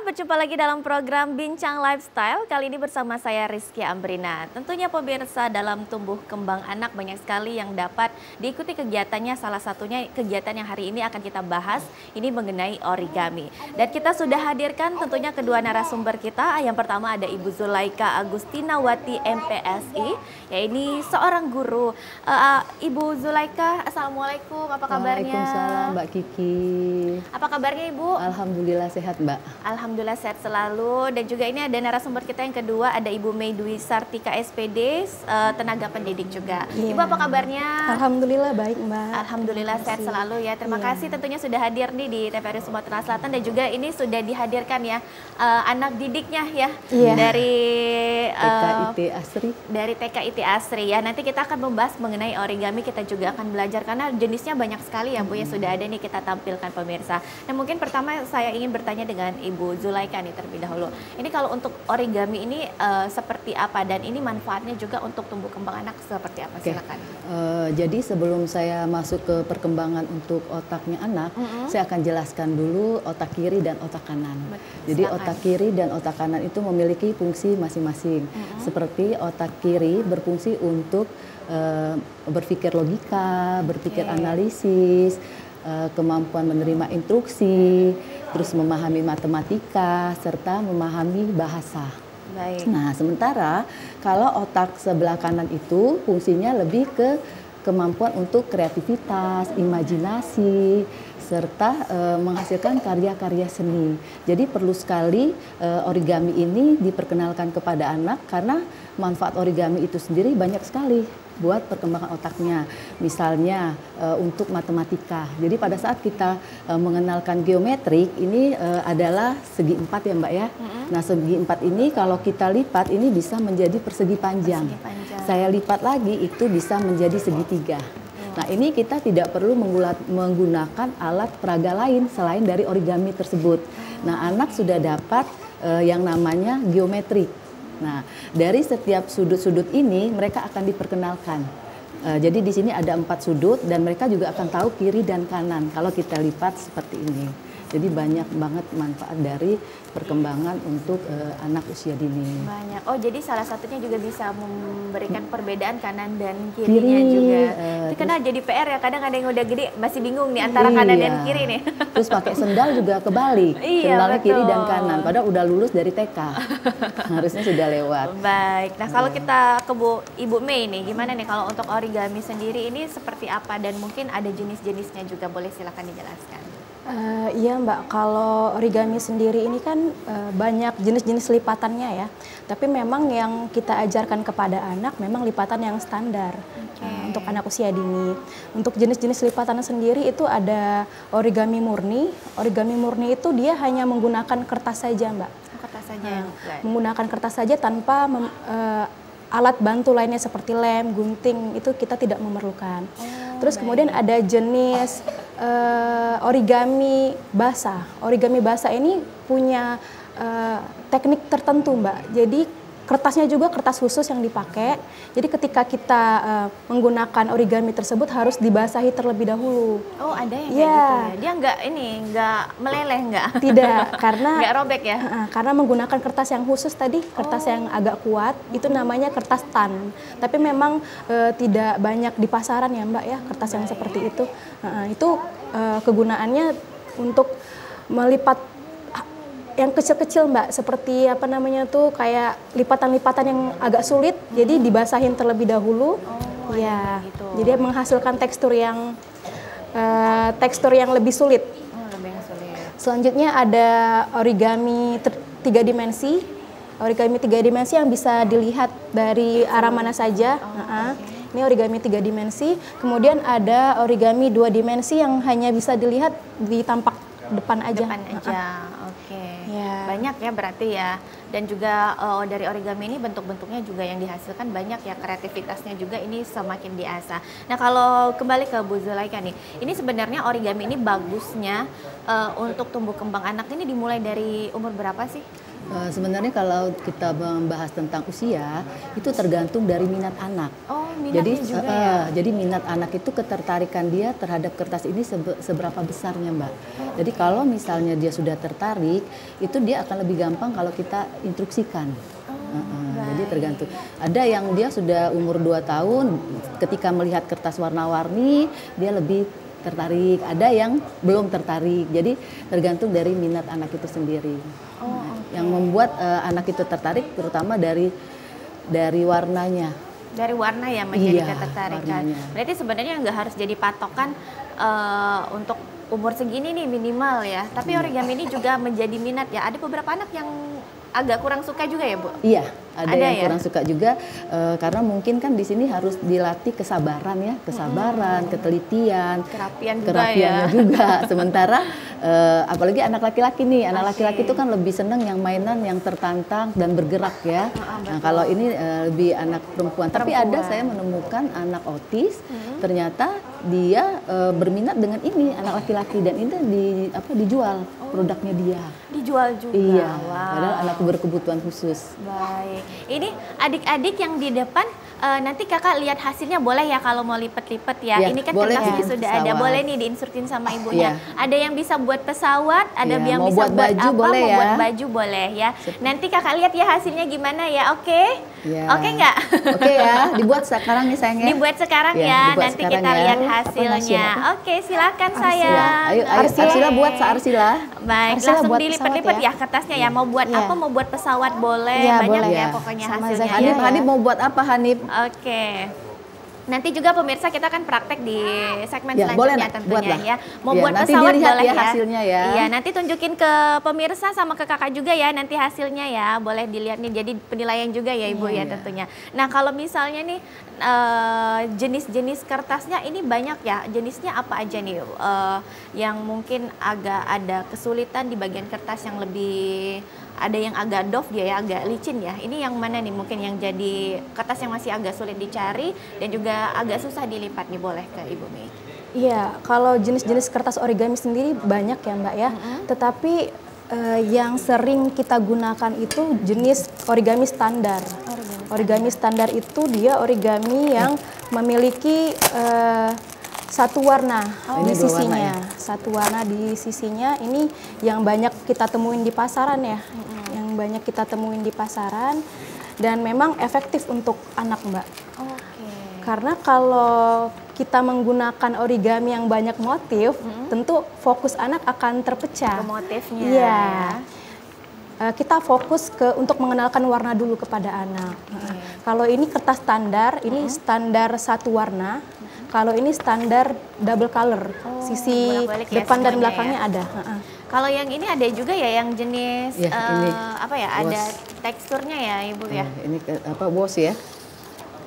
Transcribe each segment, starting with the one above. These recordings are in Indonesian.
Berjumpa lagi dalam program Bincang Lifestyle, kali ini bersama saya Rizky Ambrina. Tentunya pemirsa, dalam tumbuh kembang anak banyak sekali yang dapat diikuti kegiatannya, salah satunya kegiatan yang hari ini akan kita bahas, ini mengenai origami. Dan kita sudah hadirkan tentunya kedua narasumber kita, yang pertama ada Ibu Zulaika Agustinawati MPSI, ya ini seorang guru. Ibu Zulaika, Assalamualaikum, apa kabarnya? Waalaikumsalam Mbak Kiki. Apa kabarnya Ibu? Alhamdulillah sehat Mbak. Alhamdulillah sehat selalu. Dan juga ini ada narasumber kita yang kedua, ada Ibu Mei Dwi Sartika SPD, tenaga pendidik juga. Ibu apa kabarnya? Alhamdulillah baik Mbak. Alhamdulillah sehat selalu ya. Terima kasih tentunya sudah hadir nih di TVRI Sumatera Selatan, dan juga ini sudah dihadirkan ya anak didiknya ya dari TKIT Asri. Dari TKIT Asri ya. Nanti kita akan membahas mengenai origami, kita juga akan belajar karena jenisnya banyak sekali ya Bu ya, sudah ada nih kita tampilkan pemirsa. Nah mungkin pertama saya ingin bertanya dengan Ibu Zulaika nih terlebih dahulu. Ini kalau untuk origami ini seperti apa, dan ini manfaatnya juga untuk tumbuh kembang anak seperti apa? Silakan. Jadi sebelum saya masuk ke perkembangan untuk otaknya anak, saya akan jelaskan dulu otak kiri dan otak kanan. Jadi otak kiri dan otak kanan itu memiliki fungsi masing-masing. Seperti otak kiri berfungsi untuk berpikir logika, berpikir analisis, kemampuan menerima instruksi, terus memahami matematika, serta memahami bahasa. Baik. Nah, sementara kalau otak sebelah kanan itu fungsinya lebih ke kemampuan untuk kreativitas, imajinasi, serta menghasilkan karya-karya seni. Jadi perlu sekali origami ini diperkenalkan kepada anak, karena manfaat origami itu sendiri banyak sekali buat perkembangan otaknya. Misalnya untuk matematika. Jadi pada saat kita mengenalkan geometrik, ini adalah segi empat ya Mbak ya. Nah segi empat ini kalau kita lipat ini bisa menjadi persegi panjang. Saya lipat lagi itu bisa menjadi segitiga. Nah ini kita tidak perlu menggunakan alat peraga lain selain dari origami tersebut. Nah anak sudah dapat yang namanya geometrik. Nah, dari setiap sudut-sudut ini mereka akan diperkenalkan. Jadi di sini ada 4 sudut dan mereka juga akan tahu kiri dan kanan kalau kita lipat seperti ini. Jadi banyak banget manfaat dari perkembangan untuk anak usia dini. Banyak. Oh, jadi salah satunya juga bisa memberikan perbedaan kanan dan kirinya juga. Itu karena jadi PR ya, kadang ada yang udah gede masih bingung nih antara kanan dan kiri nih. Terus pakai sendal juga kebalik. Sendalnya kiri dan kanan, padahal udah lulus dari TK. Harusnya sudah lewat. Baik. Nah, kalau kita ke Ibu Mei nih, gimana nih kalau untuk origami sendiri ini seperti apa, dan mungkin ada jenis-jenisnya juga, boleh silakan dijelaskan. Iya Mbak, kalau origami sendiri ini kan banyak jenis-jenis lipatannya ya. Tapi memang yang kita ajarkan kepada anak memang lipatan yang standar untuk anak usia dini. Untuk jenis-jenis lipatan sendiri itu ada origami murni. Origami murni itu dia hanya menggunakan kertas saja Mbak. Kertas saja. Menggunakan kertas saja tanpa alat bantu lainnya seperti lem, gunting, itu kita tidak memerlukan. Terus kemudian ada jenis origami basah. Origami basah ini punya teknik tertentu Mbak. Jadi kertasnya juga kertas khusus yang dipakai. Jadi ketika kita menggunakan origami tersebut harus dibasahi terlebih dahulu. Oh, ada yang kayak gitu ya? Dia nggak meleleh nggak? Tidak, karena nggak robek ya? Karena menggunakan kertas yang khusus tadi, kertas yang agak kuat, itu namanya kertas tan. Tapi memang tidak banyak di pasaran ya Mbak ya, kertas yang seperti itu. Itu kegunaannya untuk melipat yang kecil-kecil Mbak, seperti apa namanya tuh, kayak lipatan-lipatan yang agak sulit, jadi dibasahin terlebih dahulu. Ya, gitu. Jadi menghasilkan tekstur yang lebih sulit. Lebih sulit. Selanjutnya ada origami 3 dimensi. Origami 3 dimensi yang bisa dilihat dari arah mana saja. Ini origami 3 dimensi. Kemudian ada origami 2 dimensi yang hanya bisa dilihat di tampak depan aja. Depan aja, oke. Ya, Iya. Banyak ya berarti ya. Dan juga dari origami ini bentuk-bentuknya juga yang dihasilkan banyak ya, kreativitasnya juga ini semakin diasah. Nah kalau kembali ke Bu Zulaika nih, ini sebenarnya origami ini bagusnya untuk tumbuh kembang anak ini dimulai dari umur berapa sih? Sebenarnya kalau kita membahas tentang usia, itu tergantung dari minat anak. Oh, minatnya juga ya? Jadi minat anak itu ketertarikan dia terhadap kertas ini seberapa besarnya, Mbak. Jadi kalau misalnya dia sudah tertarik, itu dia akan lebih gampang kalau kita instruksikan. Jadi tergantung. Ada yang dia sudah umur 2 tahun, ketika melihat kertas warna-warni, dia lebih tertarik. Ada yang belum tertarik. Jadi tergantung dari minat anak itu sendiri. Yang membuat anak itu tertarik terutama dari warnanya. Dari warna ya menjadi Iya, ketertarikan. warnanya. Berarti sebenarnya nggak harus jadi patokan untuk umur segini nih minimal ya. Tapi origami ini juga menjadi minat ya. Ada beberapa anak yang agak kurang suka juga ya, Bu? Iya, ada yang ya? kurang suka juga karena mungkin kan di sini harus dilatih kesabaran ya, ketelitian, kerapiannya juga. Sementara apalagi anak laki-laki nih, anak laki-laki itu kan lebih senang yang mainan yang tertantang dan bergerak ya. Nah, kalau ini lebih anak perempuan. Tapi ada saya menemukan anak autis, ternyata dia berminat dengan ini anak laki-laki dan ini dijual produknya dia. Dijual juga. Iya. Wow. Padahal anak berkebutuhan khusus. Baik. Ini adik-adik yang di depan nanti kakak lihat hasilnya boleh ya kalau mau lipet-lipet ya. Ya, Ini kan boleh kertasnya ya, sudah pesawat. ada. Boleh nih diinstruksiin sama ibunya. Ada yang bisa buat pesawat, ada Ya, yang mau bisa buat buat baju apa, boleh mau ya. buat baju boleh ya. Nanti kakak lihat ya hasilnya gimana ya. Oke? Ya. Oke nggak? Oke ya, dibuat sekarang nih sayangnya. Dibuat sekarang Ya, ya. dibuat Nanti sekarang kita ya. lihat Apa hasilnya. nasinya? Oke, silakan Ya, sayang. ayo Arsila buat Arsila. Baik, Arsila langsung buat dilipet-lipet pesawat ya kertasnya ya. Mau buat Iya. apa? Mau buat pesawat boleh. Iya, Banyak boleh. ya Ya. pokoknya Sama hasilnya. Zakia Ya. ya. Hanif mau buat apa Hanif? Oke. Nanti juga pemirsa kita akan praktek di segmen Ya, boleh, selanjutnya Nak. tentunya Buatlah. ya. Mau Ya, buat nanti pesawat dilihat boleh ya ya. hasilnya ya. Iya, nanti tunjukin ke pemirsa sama ke kakak juga ya nanti hasilnya ya. Boleh dilihat nih jadi penilaian juga ya Ibu ya Iya. tentunya. Nah, kalau misalnya nih jenis-jenis kertasnya ini banyak ya. Jenisnya apa aja nih? Yang mungkin agak ada kesulitan di bagian kertas yang lebih ada yang agak doff dia ya, agak licin ya. Ini yang mana nih mungkin yang jadi kertas yang masih agak sulit dicari dan juga agak susah dilipat nih, boleh ke Ibu Mei. Iya, kalau jenis-jenis kertas origami sendiri banyak ya Mbak ya. Tetapi yang sering kita gunakan itu jenis origami standar. Origami standar itu dia origami yang memiliki satu warna Ini di dua warna sisinya. Satu warna di sisinya ini yang banyak kita temuin di pasaran ya. Yang banyak kita temuin di pasaran dan memang efektif untuk anak Mbak. Oke. Karena kalau kita menggunakan origami yang banyak motif, tentu fokus anak akan terpecah. Ke motifnya. Iya. Ya. Kita fokus untuk mengenalkan warna dulu kepada anak. Kalau ini kertas standar, ini standar satu warna. Kalau ini standar double color, sisi bolak-balik ya depan dan semuanya belakangnya ya. ada. Kalau yang ini ada juga ya yang jenis Ya, ini apa ya? Ada wash. teksturnya ya Ibu ya. Ini wash ya.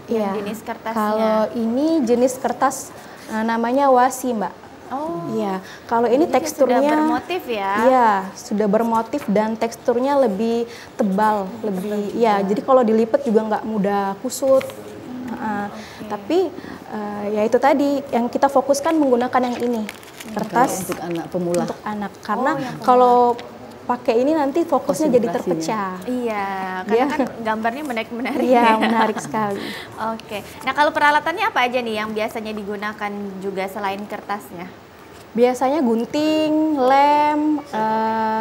Yang Iya. jenis kertasnya. Kalau ini jenis kertas namanya wasi Mbak. Oh. Iya. Kalau ini Jadi teksturnya sudah bermotif ya. Iya, sudah bermotif dan teksturnya lebih tebal, lebih. Ya, jadi kalau dilipet juga nggak mudah kusut. Tapi ya itu tadi yang kita fokuskan menggunakan yang ini kertas Untuk anak pemula. untuk anak karena yang kalau pakai ini nanti fokusnya jadi Konsentrasinya. terpecah. Iya, karena Iya. kan gambarnya menarik-menarik. Iya, ya. menarik sekali. Oke. Nah, kalau peralatannya apa aja nih yang biasanya digunakan juga selain kertasnya? Biasanya gunting, lem,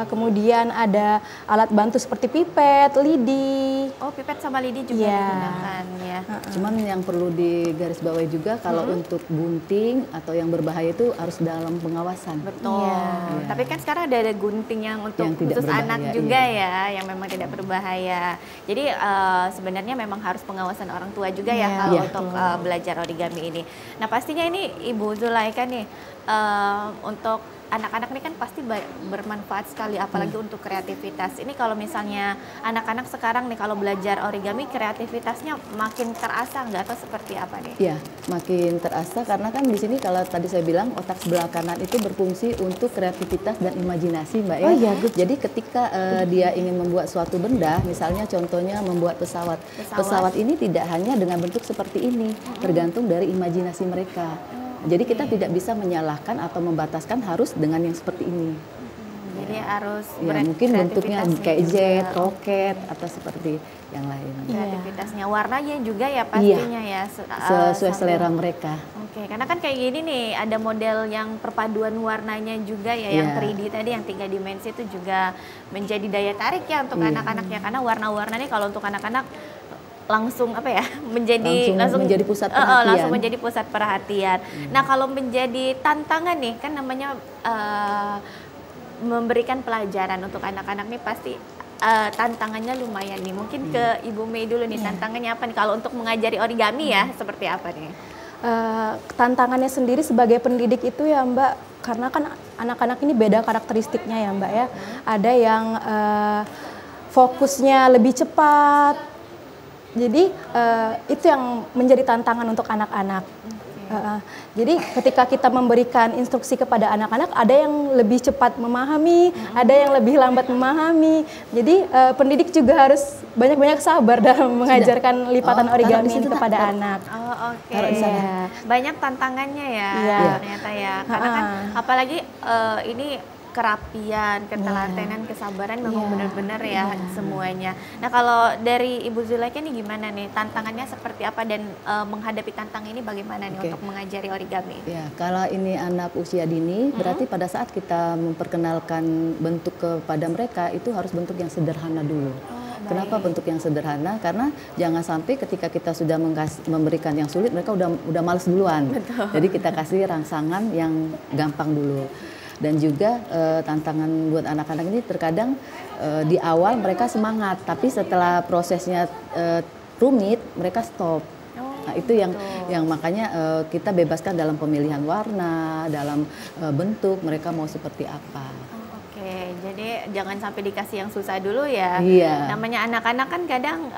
kemudian ada alat bantu seperti pipet, lidi. Oh, pipet sama lidi juga Iya. digunakan ya. Cuman yang perlu digarisbawahi juga kalau untuk gunting atau yang berbahaya itu harus dalam pengawasan. Betul. Iya. Tapi kan sekarang ada gunting yang untuk Yang tidak khusus berbahaya, anak juga ya, yang memang tidak berbahaya. Jadi sebenarnya memang harus pengawasan orang tua juga ya Iya, kalau iya. untuk belajar origami ini. Nah pastinya ini Ibu Zulaika nih untuk anak-anak ini kan pasti bermanfaat sekali, apalagi untuk kreativitas. Ini kalau misalnya anak-anak sekarang nih kalau belajar origami, kreativitasnya makin terasa nggak, atau seperti apa nih? Iya, makin terasa karena kan di sini kalau tadi saya bilang otak sebelah kanan itu berfungsi untuk kreativitas dan imajinasi, Mbak ya. Oh iya, Jadi ketika dia ingin membuat suatu benda, misalnya contohnya membuat pesawat. Pesawat ini tidak hanya dengan bentuk seperti ini, tergantung dari imajinasi mereka. Jadi kita tidak bisa menyalahkan atau membataskan harus dengan yang seperti ini. Jadi harus Ya, mungkin bentuknya kayak jet, roket, atau seperti yang lain. Kreativitasnya, warnanya juga ya pastinya ya. Sesuai selera mereka. Oke, karena kan kayak gini nih, ada model yang perpaduan warnanya juga ya, yang 3D tadi, yang 3 dimensi itu juga menjadi daya tarik ya untuk anak-anaknya. Karena warna-warnanya kalau untuk anak-anak langsung apa ya, langsung menjadi pusat perhatian. Langsung menjadi pusat perhatian. Nah, kalau menjadi tantangan nih, kan namanya memberikan pelajaran untuk anak-anak nih pasti tantangannya lumayan nih. Mungkin ke Ibu Mei dulu nih, tantangannya apa nih kalau untuk mengajari origami ya, seperti apa nih? Tantangannya sendiri sebagai pendidik itu ya Mbak, karena kan anak-anak ini beda karakteristiknya ya Mbak ya. Ada yang fokusnya lebih cepat. Jadi itu yang menjadi tantangan untuk anak-anak. Jadi ketika kita memberikan instruksi kepada anak-anak, ada yang lebih cepat memahami, ada yang lebih lambat memahami. Jadi pendidik juga harus banyak-banyak sabar dalam mengajarkan lipatan origami ini kepada anak. Oh, oke. Banyak tantangannya ya, ternyata ya. Karena kan apalagi ini kerapian, ketelatenan, kesabaran memang benar-benar ya semuanya. Nah, kalau dari Ibu Zulaika nih gimana nih, tantangannya seperti apa dan menghadapi tantangan ini bagaimana nih untuk mengajari origami? Ya, kalau ini anak usia dini, berarti pada saat kita memperkenalkan bentuk kepada mereka itu harus bentuk yang sederhana dulu. Kenapa bentuk yang sederhana? Karena jangan sampai ketika kita sudah memberikan yang sulit, mereka udah males duluan. Betul. Jadi kita kasih rangsangan yang gampang dulu. Dan juga tantangan buat anak-anak ini terkadang di awal mereka semangat, tapi setelah prosesnya rumit mereka stop. Nah, itu yang makanya kita bebaskan dalam pemilihan warna, dalam bentuk mereka mau seperti apa. Oke, jadi jangan sampai dikasih yang susah dulu ya. Iya. Namanya anak-anak kan kadang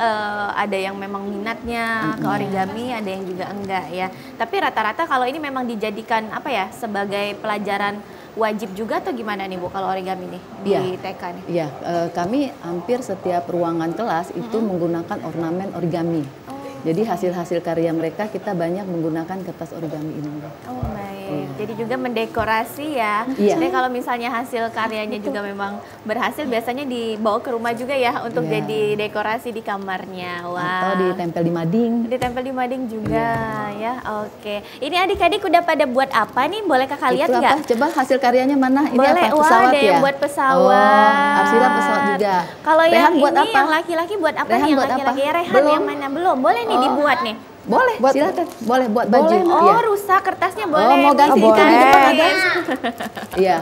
ada yang memang minatnya ke origami, ada yang juga enggak ya. Tapi rata-rata kalau ini memang dijadikan apa ya, sebagai pelajaran wajib juga atau gimana nih Bu kalau origami nih di TK nih? Iya, kami hampir setiap ruangan kelas itu menggunakan ornamen origami. Jadi hasil-hasil karya mereka kita banyak menggunakan kertas origami ini. Oh baik, jadi juga mendekorasi ya. Jadi kalau misalnya hasil karyanya juga memang berhasil, biasanya dibawa ke rumah juga ya untuk jadi dekorasi di kamarnya. Atau ditempel di mading. Ditempel di mading juga ya. Oke, ini adik-adik udah pada buat apa nih? Boleh kakak lihat nggak? Coba hasil karyanya mana? Ini boleh. apa? Pesawat ada yang buat pesawat. Arsila pesawat juga. Kalau yang buat ini apa? yang laki-laki buat apa Rehan nih? Yang buat laki-laki apa? Rehan yang mana? Belum. Boleh nih dibuat nih. Boleh, silakan. Boleh buat baju. Rusak kertasnya boleh. Mau ganti Iya.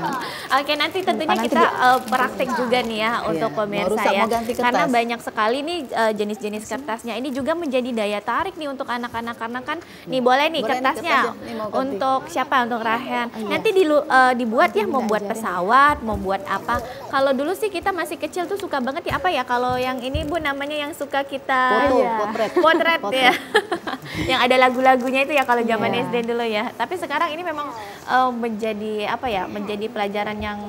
Oke, nanti tentunya kita praktek juga nih ya untuk pemirsa ya. Karena banyak sekali nih jenis-jenis kertasnya. Ini juga menjadi daya tarik nih untuk anak-anak, karena kan nih boleh nih kertasnya untuk siapa? Untuk Rahen. Nanti dibuat ya, mau buat pesawat, mau buat apa. Kalau dulu sih kita masih kecil tuh suka banget ya, apa ya, kalau yang ini Bu namanya yang suka kita potret ya. Yang ada lagu-lagunya itu ya kalau zaman SD dulu ya. Tapi sekarang ini memang menjadi apa ya? Menjadi pelajaran yang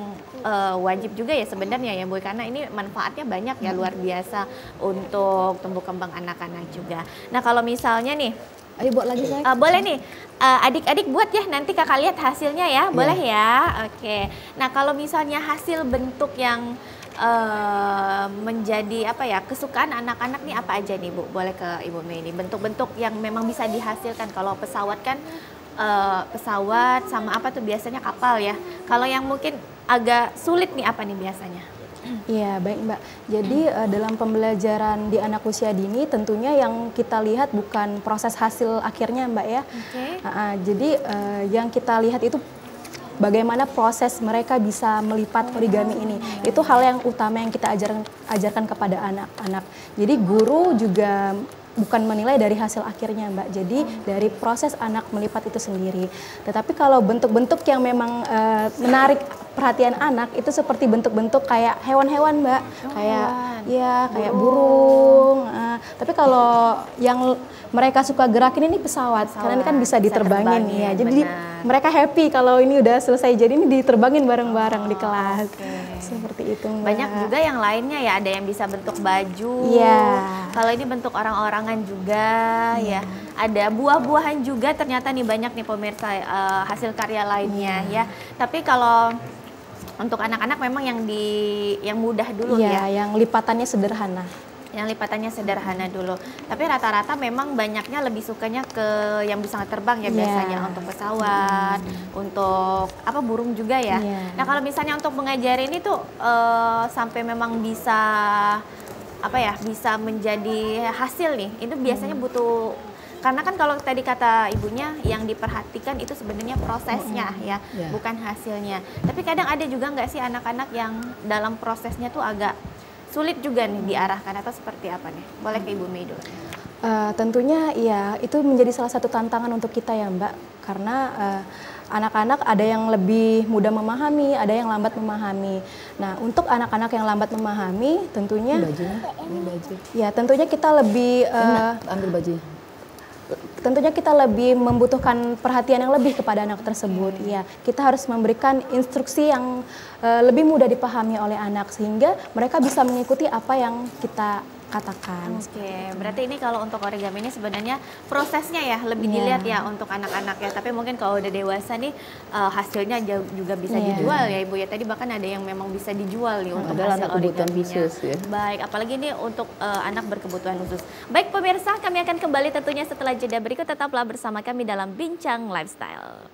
wajib juga ya sebenarnya ya Bu, karena ini manfaatnya banyak ya, luar biasa untuk tumbuh kembang anak-anak juga. Nah, kalau misalnya nih, ayo buat lagi saya. Boleh nih, adik-adik buat ya, nanti kakak lihat hasilnya ya, boleh ya. Oke. Nah, kalau misalnya hasil bentuk yang menjadi apa ya, kesukaan anak-anak nih apa aja nih Bu? Boleh ke Ibu Mei ini, bentuk-bentuk yang memang bisa dihasilkan. Kalau pesawat kan pesawat sama apa tuh biasanya kapal ya. Kalau yang mungkin agak sulit nih apa nih biasanya? Iya, baik Mbak. Jadi dalam pembelajaran di anak usia dini tentunya yang kita lihat bukan proses hasil akhirnya Mbak ya. Jadi yang kita lihat itu bagaimana proses mereka bisa melipat origami ini. Itu hal yang utama yang kita ajarkan kepada anak-anak. Jadi guru juga bukan menilai dari hasil akhirnya Mbak, jadi dari proses anak melipat itu sendiri. Tetapi kalau bentuk-bentuk yang memang menarik perhatian anak itu seperti bentuk-bentuk kayak hewan-hewan Mbak, kayak burung. Tapi kalau yang mereka suka gerakin ini pesawat karena ini kan bisa diterbangin ya. Jadi mereka happy kalau ini udah selesai, jadi ini diterbangin bareng-bareng di kelas. Seperti itu Mbak. Banyak juga yang lainnya ya, ada yang bisa bentuk baju. Kalau ini bentuk orang-orangan juga ya. Ada buah-buahan juga ternyata nih, banyak nih pemirsa hasil karya lainnya ya. Tapi kalau untuk anak-anak memang yang mudah dulu ya. Yang lipatannya sederhana. Yang lipatannya sederhana dulu. Tapi rata-rata memang banyaknya lebih sukanya ke yang bisa terbang ya biasanya, untuk pesawat, untuk burung juga ya. Nah kalau misalnya untuk mengajar ini tuh sampai memang bisa bisa menjadi hasil nih, itu biasanya butuh. Karena kan kalau tadi kata ibunya yang diperhatikan itu sebenarnya prosesnya ya, bukan hasilnya. Tapi kadang ada juga nggak sih anak-anak yang dalam prosesnya tuh agak sulit juga nih diarahkan, atau seperti apa nih? Boleh ke Ibu Mei dulu. Tentunya ya itu menjadi salah satu tantangan untuk kita ya Mbak, karena anak-anak ada yang lebih mudah memahami, ada yang lambat memahami. Nah untuk anak-anak yang lambat memahami tentunya tentunya kita lebih ambil bajunya. Tentunya kita lebih membutuhkan perhatian yang lebih kepada anak tersebut. Ya, kita harus memberikan instruksi yang lebih mudah dipahami oleh anak sehingga mereka bisa mengikuti apa yang kita katakan. Berarti ini kalau untuk origami ini sebenarnya prosesnya ya lebih dilihat ya untuk anak-anak ya. Tapi mungkin kalau udah dewasa nih hasilnya juga bisa dijual ya Ibu ya. Tadi bahkan ada yang memang bisa dijual nih untuk hasil origaminya. Baik, apalagi ini untuk anak berkebutuhan khusus. Baik pemirsa, kami akan kembali tentunya setelah jeda berikut. Tetaplah bersama kami dalam Bincang Lifestyle.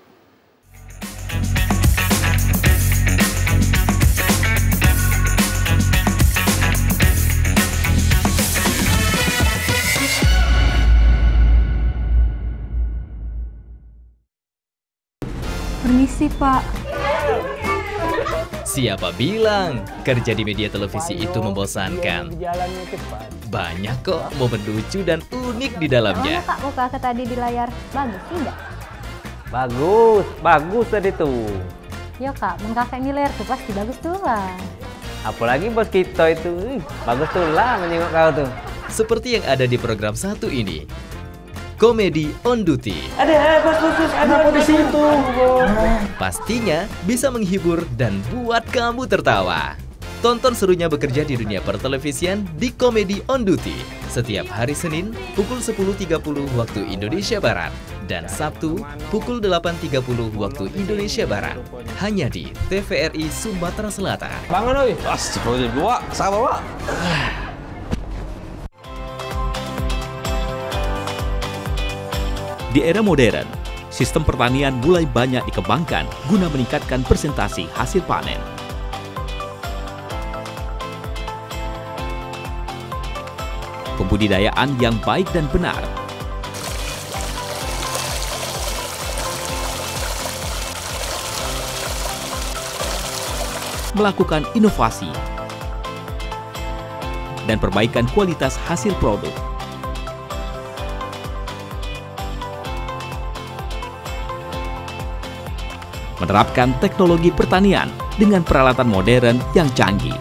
Permisi Pak. Siapa bilang kerja di media televisi itu membosankan? Banyak kok momen lucu dan unik di dalamnya. Kak, muka tadi di layar bagus sih enggak? Bagus tadi tuh. Yo Kak, mengkakak di layar tuh pasti bagus tuh lah. Apalagi bos kita itu, bagus tuh lah menengok kau tuh. Seperti yang ada di program satu ini. Komedi on Duty. Ada apa di situ? Pastinya bisa menghibur dan buat kamu tertawa. Tonton serunya bekerja di dunia pertelevisian di Komedi on Duty setiap hari Senin pukul 10.30 waktu Indonesia Barat dan Sabtu pukul 8.30 waktu Indonesia Barat. Hanya di TVRI Sumatera Selatan. Bangun oi. Astagfirullah, sabar, Pak. Di era modern, sistem pertanian mulai banyak dikembangkan guna meningkatkan presentasi hasil panen. Pembudidayaan yang baik dan benar melakukan inovasi dan perbaikan kualitas hasil produk. Menerapkan teknologi pertanian dengan peralatan modern yang canggih.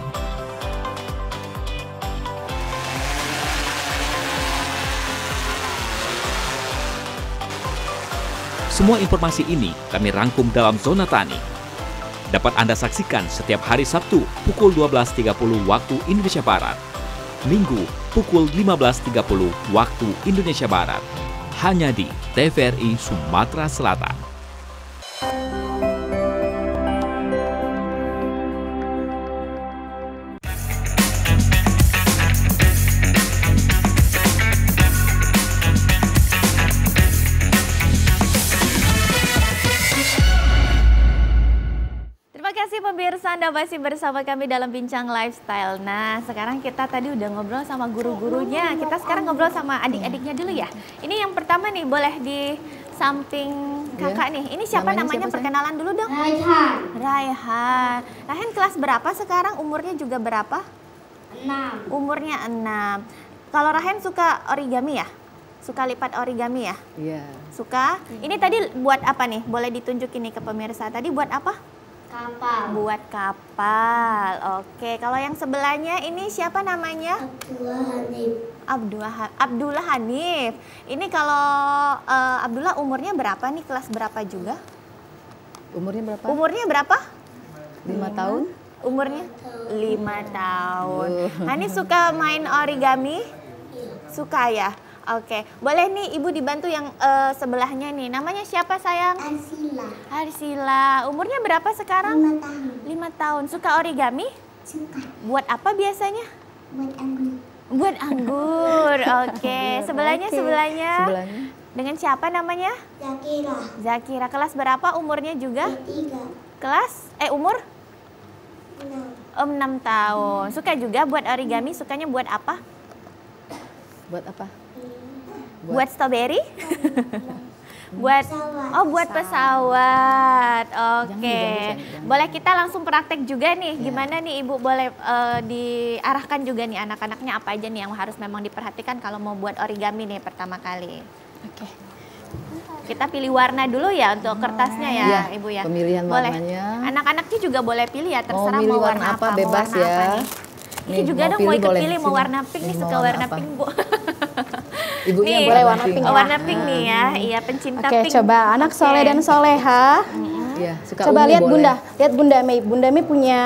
Semua informasi ini kami rangkum dalam Zona Tani. Dapat Anda saksikan setiap hari Sabtu pukul 12.30 waktu Indonesia Barat. Minggu pukul 15.30 waktu Indonesia Barat. Hanya di TVRI Sumatera Selatan. Pemirsa, Anda masih bersama kami dalam Bincang Lifestyle. Nah, sekarang kita tadi udah ngobrol sama guru-gurunya. Kita sekarang ngobrol sama adik-adiknya dulu ya. Ini yang pertama nih, boleh di samping kakak nih. Ini siapa namanya? Perkenalan dulu dong. Raihan. Raihan kelas berapa sekarang? Umurnya juga berapa? 6. Umurnya 6. Kalau Raihan suka origami ya? Suka lipat origami ya? Iya. Suka? Ini tadi buat apa nih? Boleh ditunjukin nih ke pemirsa. Tadi buat apa? Kapal. Buat kapal. Oke, kalau yang sebelahnya ini siapa namanya? Abdullah Hanif. Ini kalau Abdullah umurnya berapa nih? Kelas berapa juga? Umurnya berapa? Umurnya berapa? 5 tahun. Umurnya 5 tahun. Hanif suka main origami? Suka ya? Oke, boleh nih Ibu dibantu yang sebelahnya nih. Namanya siapa sayang? Arsila. Arsila. Umurnya berapa sekarang? 5 tahun. 5 tahun. Suka origami? Suka. Buat apa biasanya? Buat anggur. Buat anggur. Oke, sebelahnya. Sebelahnya. Dengan siapa namanya? Zakira. Zakira. Kelas berapa umurnya juga? 3. Kelas umur? 6. 6 tahun. Suka juga buat origami? Sukanya buat apa? Buat apa? Buat strawberry? Buat Pesawat. buat pesawat. Oke. Jangan. Boleh kita langsung praktek juga nih. Gimana nih Ibu, boleh diarahkan juga nih anak-anaknya apa aja nih yang harus memang diperhatikan kalau mau buat origami nih pertama kali. Oke. Kita pilih warna dulu ya untuk kertasnya ya, Iya, Ibu ya. pemilihan Boleh. warnanya. Anak-anaknya juga boleh pilih ya, terserah milih mau warna apa, bebas mau warna ya. apa nih. Ini Nih, juga mau dong mau pilih ikut boleh. pilih mau Sini. warna pink nih, Ini suka mau warna apa? pink Bu. Ibunya Nih, boleh warna pink ya. Warna pink nih ya, iya pencinta Oke, pink. coba anak Oke. soleh dan soleha. Iya, suka Coba ungu lihat boleh. Bunda, lihat Bunda Mei. Bunda Mei punya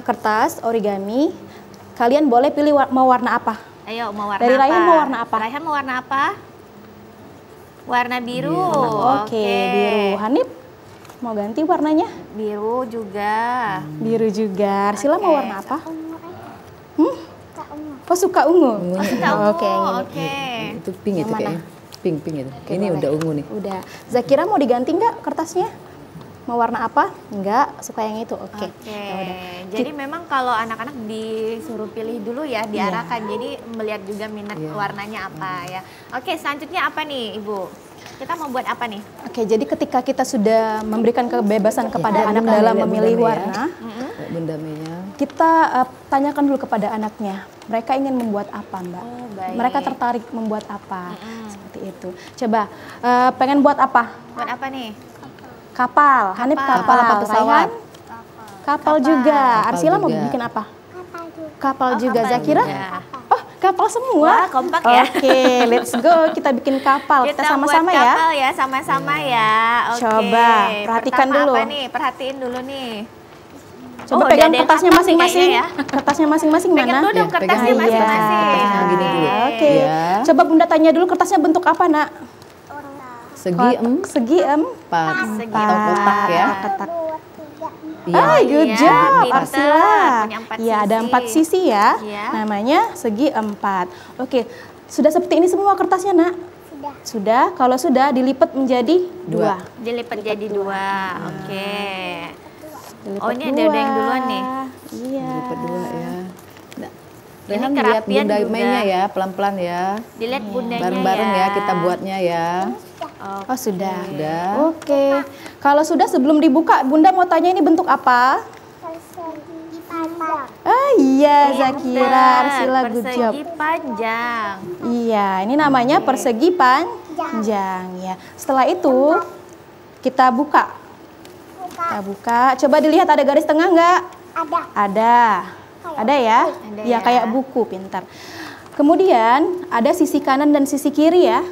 kertas origami. Kalian boleh pilih mau warna apa? Ayo mau warna Dari apa? Raihan mau warna apa? Raihan mau warna apa? Warna biru. Oke, biru. Hanif mau ganti warnanya? Biru juga. Biru juga. Arsila mau Oke. warna apa? Oh, suka ungu. Ungunya. Suka ungu, Oke, yang ini. oke. Itu pink Yang itu mana? kayaknya. Pink itu. Oke, Ini boleh. udah ungu nih. Udah. Zakira mau diganti nggak kertasnya? Mau warna apa? Enggak, suka yang itu. Oke. Oke. Ya udah. Jadi memang kalau anak-anak disuruh pilih dulu ya, diarahkan. Jadi melihat juga minat Iya. warnanya apa ya. Oke, selanjutnya apa nih, Ibu? Kita mau buat apa nih? Oke, jadi ketika kita sudah memberikan kebebasan kepada anak Bunda, dalam lihat memilih Bunda Mei ya. warna, Bunda Mei-nya. kita tanyakan dulu kepada anaknya, mereka ingin membuat apa, Mbak? Oh, baik. Mereka tertarik membuat apa? Seperti itu. Coba, pengen buat apa? Buat apa nih? Kapal. Hanif kapal apa pesawat? Raihan? Kapal juga. Kapal Arsila mau juga. bikin apa? Kapal juga. Kapal juga. kapal Zakira? juga. Oh, kapal semua. Wah, kompak ya. Oke, let's go. Kita bikin kapal. Kita sama-sama buat ya. kapal ya, sama-sama ya. Oke. Coba, perhatikan Pertama dulu. apa nih? Perhatiin dulu nih. Coba udah pegang ada yang kertasnya hafal nih masing-masing. kayaknya ya. Kertasnya masing-masing Pegang mana? dulu dong Ya, kertasnya pegang dulu masing-masing. kertasnya gini dulu. Oke. Ya. Coba Bunda tanya dulu kertasnya bentuk apa, Nak? Segi Segi empat. Segi Atau kotak ya. Kotak. 2, 3, 4. Iya. Ah, good Iya, job, pinter. Arsila. Punya 4 Iya, ada sisi. 4 sisi ya. Iya. Namanya segi 4. Oke, sudah seperti ini semua kertasnya, Nak? Sudah. Sudah. Kalau sudah dilipat menjadi 2. Dilipat jadi 2. Oke. Dilipat Oh, ini ada yang duluan nih. Iya. Lipat 2 ya. Nah, Ini Rehan lihat kerapian Bunda juga. Mei-nya ya, pelan-pelan ya. Dilihat bundanya Bareng-bareng ya kita buatnya ya. Oh, sudah. Sudah. Oke. Kalau sudah sebelum dibuka, Bunda mau tanya ini bentuk apa? Persegi panjang. Ah iya, Zakira, Arsila, good job. Persegi panjang. Iya, ini namanya persegi panjang ya. Setelah itu kita buka. Kita buka. Coba dilihat ada garis tengah nggak? Ada. Ada. Ada ya? Ada Ya, ya. kayak buku, pintar. Kemudian ada sisi kanan dan sisi kiri ya.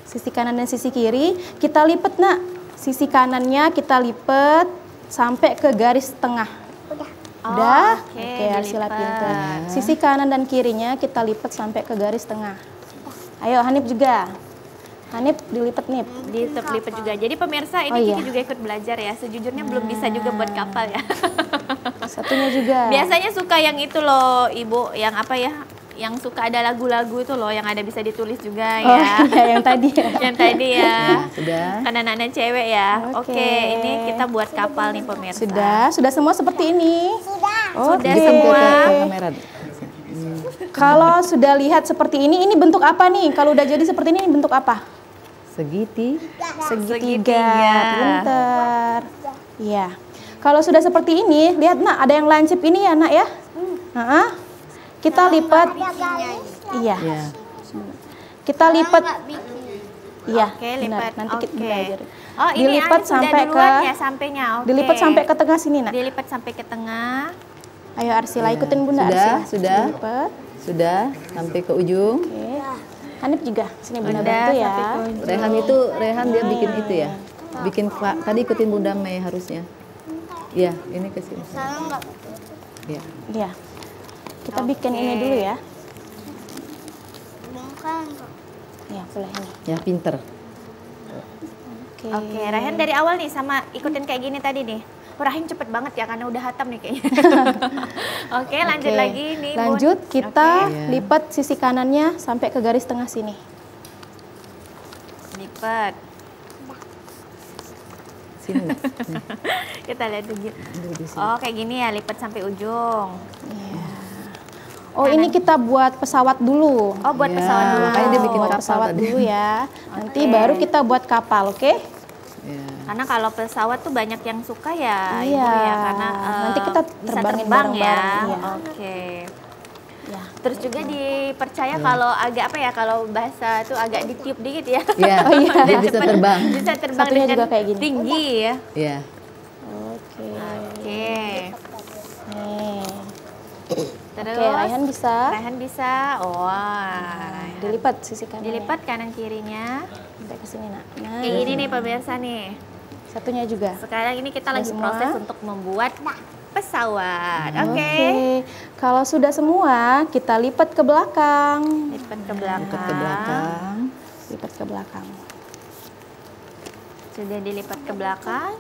Sisi kanan dan sisi kiri kita lipat, Nak. Sisi kanannya kita lipat sampai ke garis tengah. Udah. Udah? Oke, Oke, Arsila dilipat. pintar. Sisi kanan dan kirinya kita lipat sampai ke garis tengah. Ayo, Hanif juga. Hanif dilipat nih. Dilipat juga. Jadi pemirsa ini Oh, iya. Kiki juga ikut belajar ya. Sejujurnya belum bisa juga buat kapal ya. Satunya juga. Biasanya suka yang itu loh, Ibu, yang apa ya? Yang suka ada lagu-lagu itu loh, yang ada bisa ditulis juga Oh, ya. iya, yang tadi ya. Yang tadi ya. Sudah. Kan anak-anak cewek ya. Oke. Oke, ini kita buat kapal nih pemirsa. Sudah semua seperti ini. Sudah. Oke. Sudah Gitu, semua. ke kamera. Kalau sudah lihat seperti ini bentuk apa nih? Kalau udah jadi seperti ini bentuk apa? Segitiga. Segitiga. Pinter. Iya. Kalau sudah seperti ini, lihat Nak, ada yang lancip ini ya Nak ya. Kita lipat. Ada garis. Iya. Ya. kita lipat. Nggak bikin. Iya, Oke, benar. lipat. Nanti kita Oke. belajar. Oh, ini Dilipat Anies sudah sampai duluan ke- ya sampainya. Oke. Dilipat sampai ke tengah sini, Nak. Dilipat sampai ke tengah. Ayo Arsila, Ya, ikutin Bunda sudah, Arsila. sudah. Dilipat. Sudah sampai ke ujung. Oke. Hanif juga. Sini Bunda Udah bantu ya. sampai ke ujung. Rehan dia bikin itu ya. Bikin tadi ikutin Bunda Mei harusnya. Iya, ini ke sini. Saya nggak Iya. Iya. Kita bikin ini dulu ya. bukan. Iya, boleh ini. Ya, pinter. Oke. Oke, Rehan dari awal nih sama ikutin kayak gini tadi nih. Rehan cepet banget ya karena udah hatam nih kayaknya. Oke, lanjut Oke. lagi nih. Bun. Lanjut, kita Oke. lipat sisi kanannya sampai ke garis tengah sini. Lipat. Sini. Nih. Kita lihat dulu. Ambil di sini. Oh, kayak gini ya, lipat sampai ujung. Oh, ini kita buat pesawat dulu. Oh, buat Ya, pesawat dulu. makanya dia bikin Buat kapal pesawat tadi. dulu ya. Nanti Oke. baru kita buat kapal, oke? Ya. Karena kalau pesawat tuh banyak yang suka ya, Iya. Ibu ya, karena Nanti kita bisa terbangin terbang ya. bareng-bareng, iya. Oke. Ya. Terus juga dipercaya kalau agak apa ya, kalau bahasa itu agak ditiup dikit ya. Iya, dia bisa Cepet- terbang. Bisa terbang Satunya dengan juga kayak gini. tinggi ya. Iya. Oke. Oke. Nih. Terus Oke, Raihan bisa. Raihan bisa. Wah. Dilipat sisi kanan. Dilipat kanan kirinya. Sampai ke sini, Nak. Nah, Kayak gini nih pemirsa nih. satunya juga. Sekarang ini kita lagi semua. proses untuk membuat pesawat. Oke. Oke. Kalau sudah semua, kita lipat ke belakang. Lipat ke belakang. Lipat ke belakang. Lipat ke belakang. Sudah dilipat ke belakang.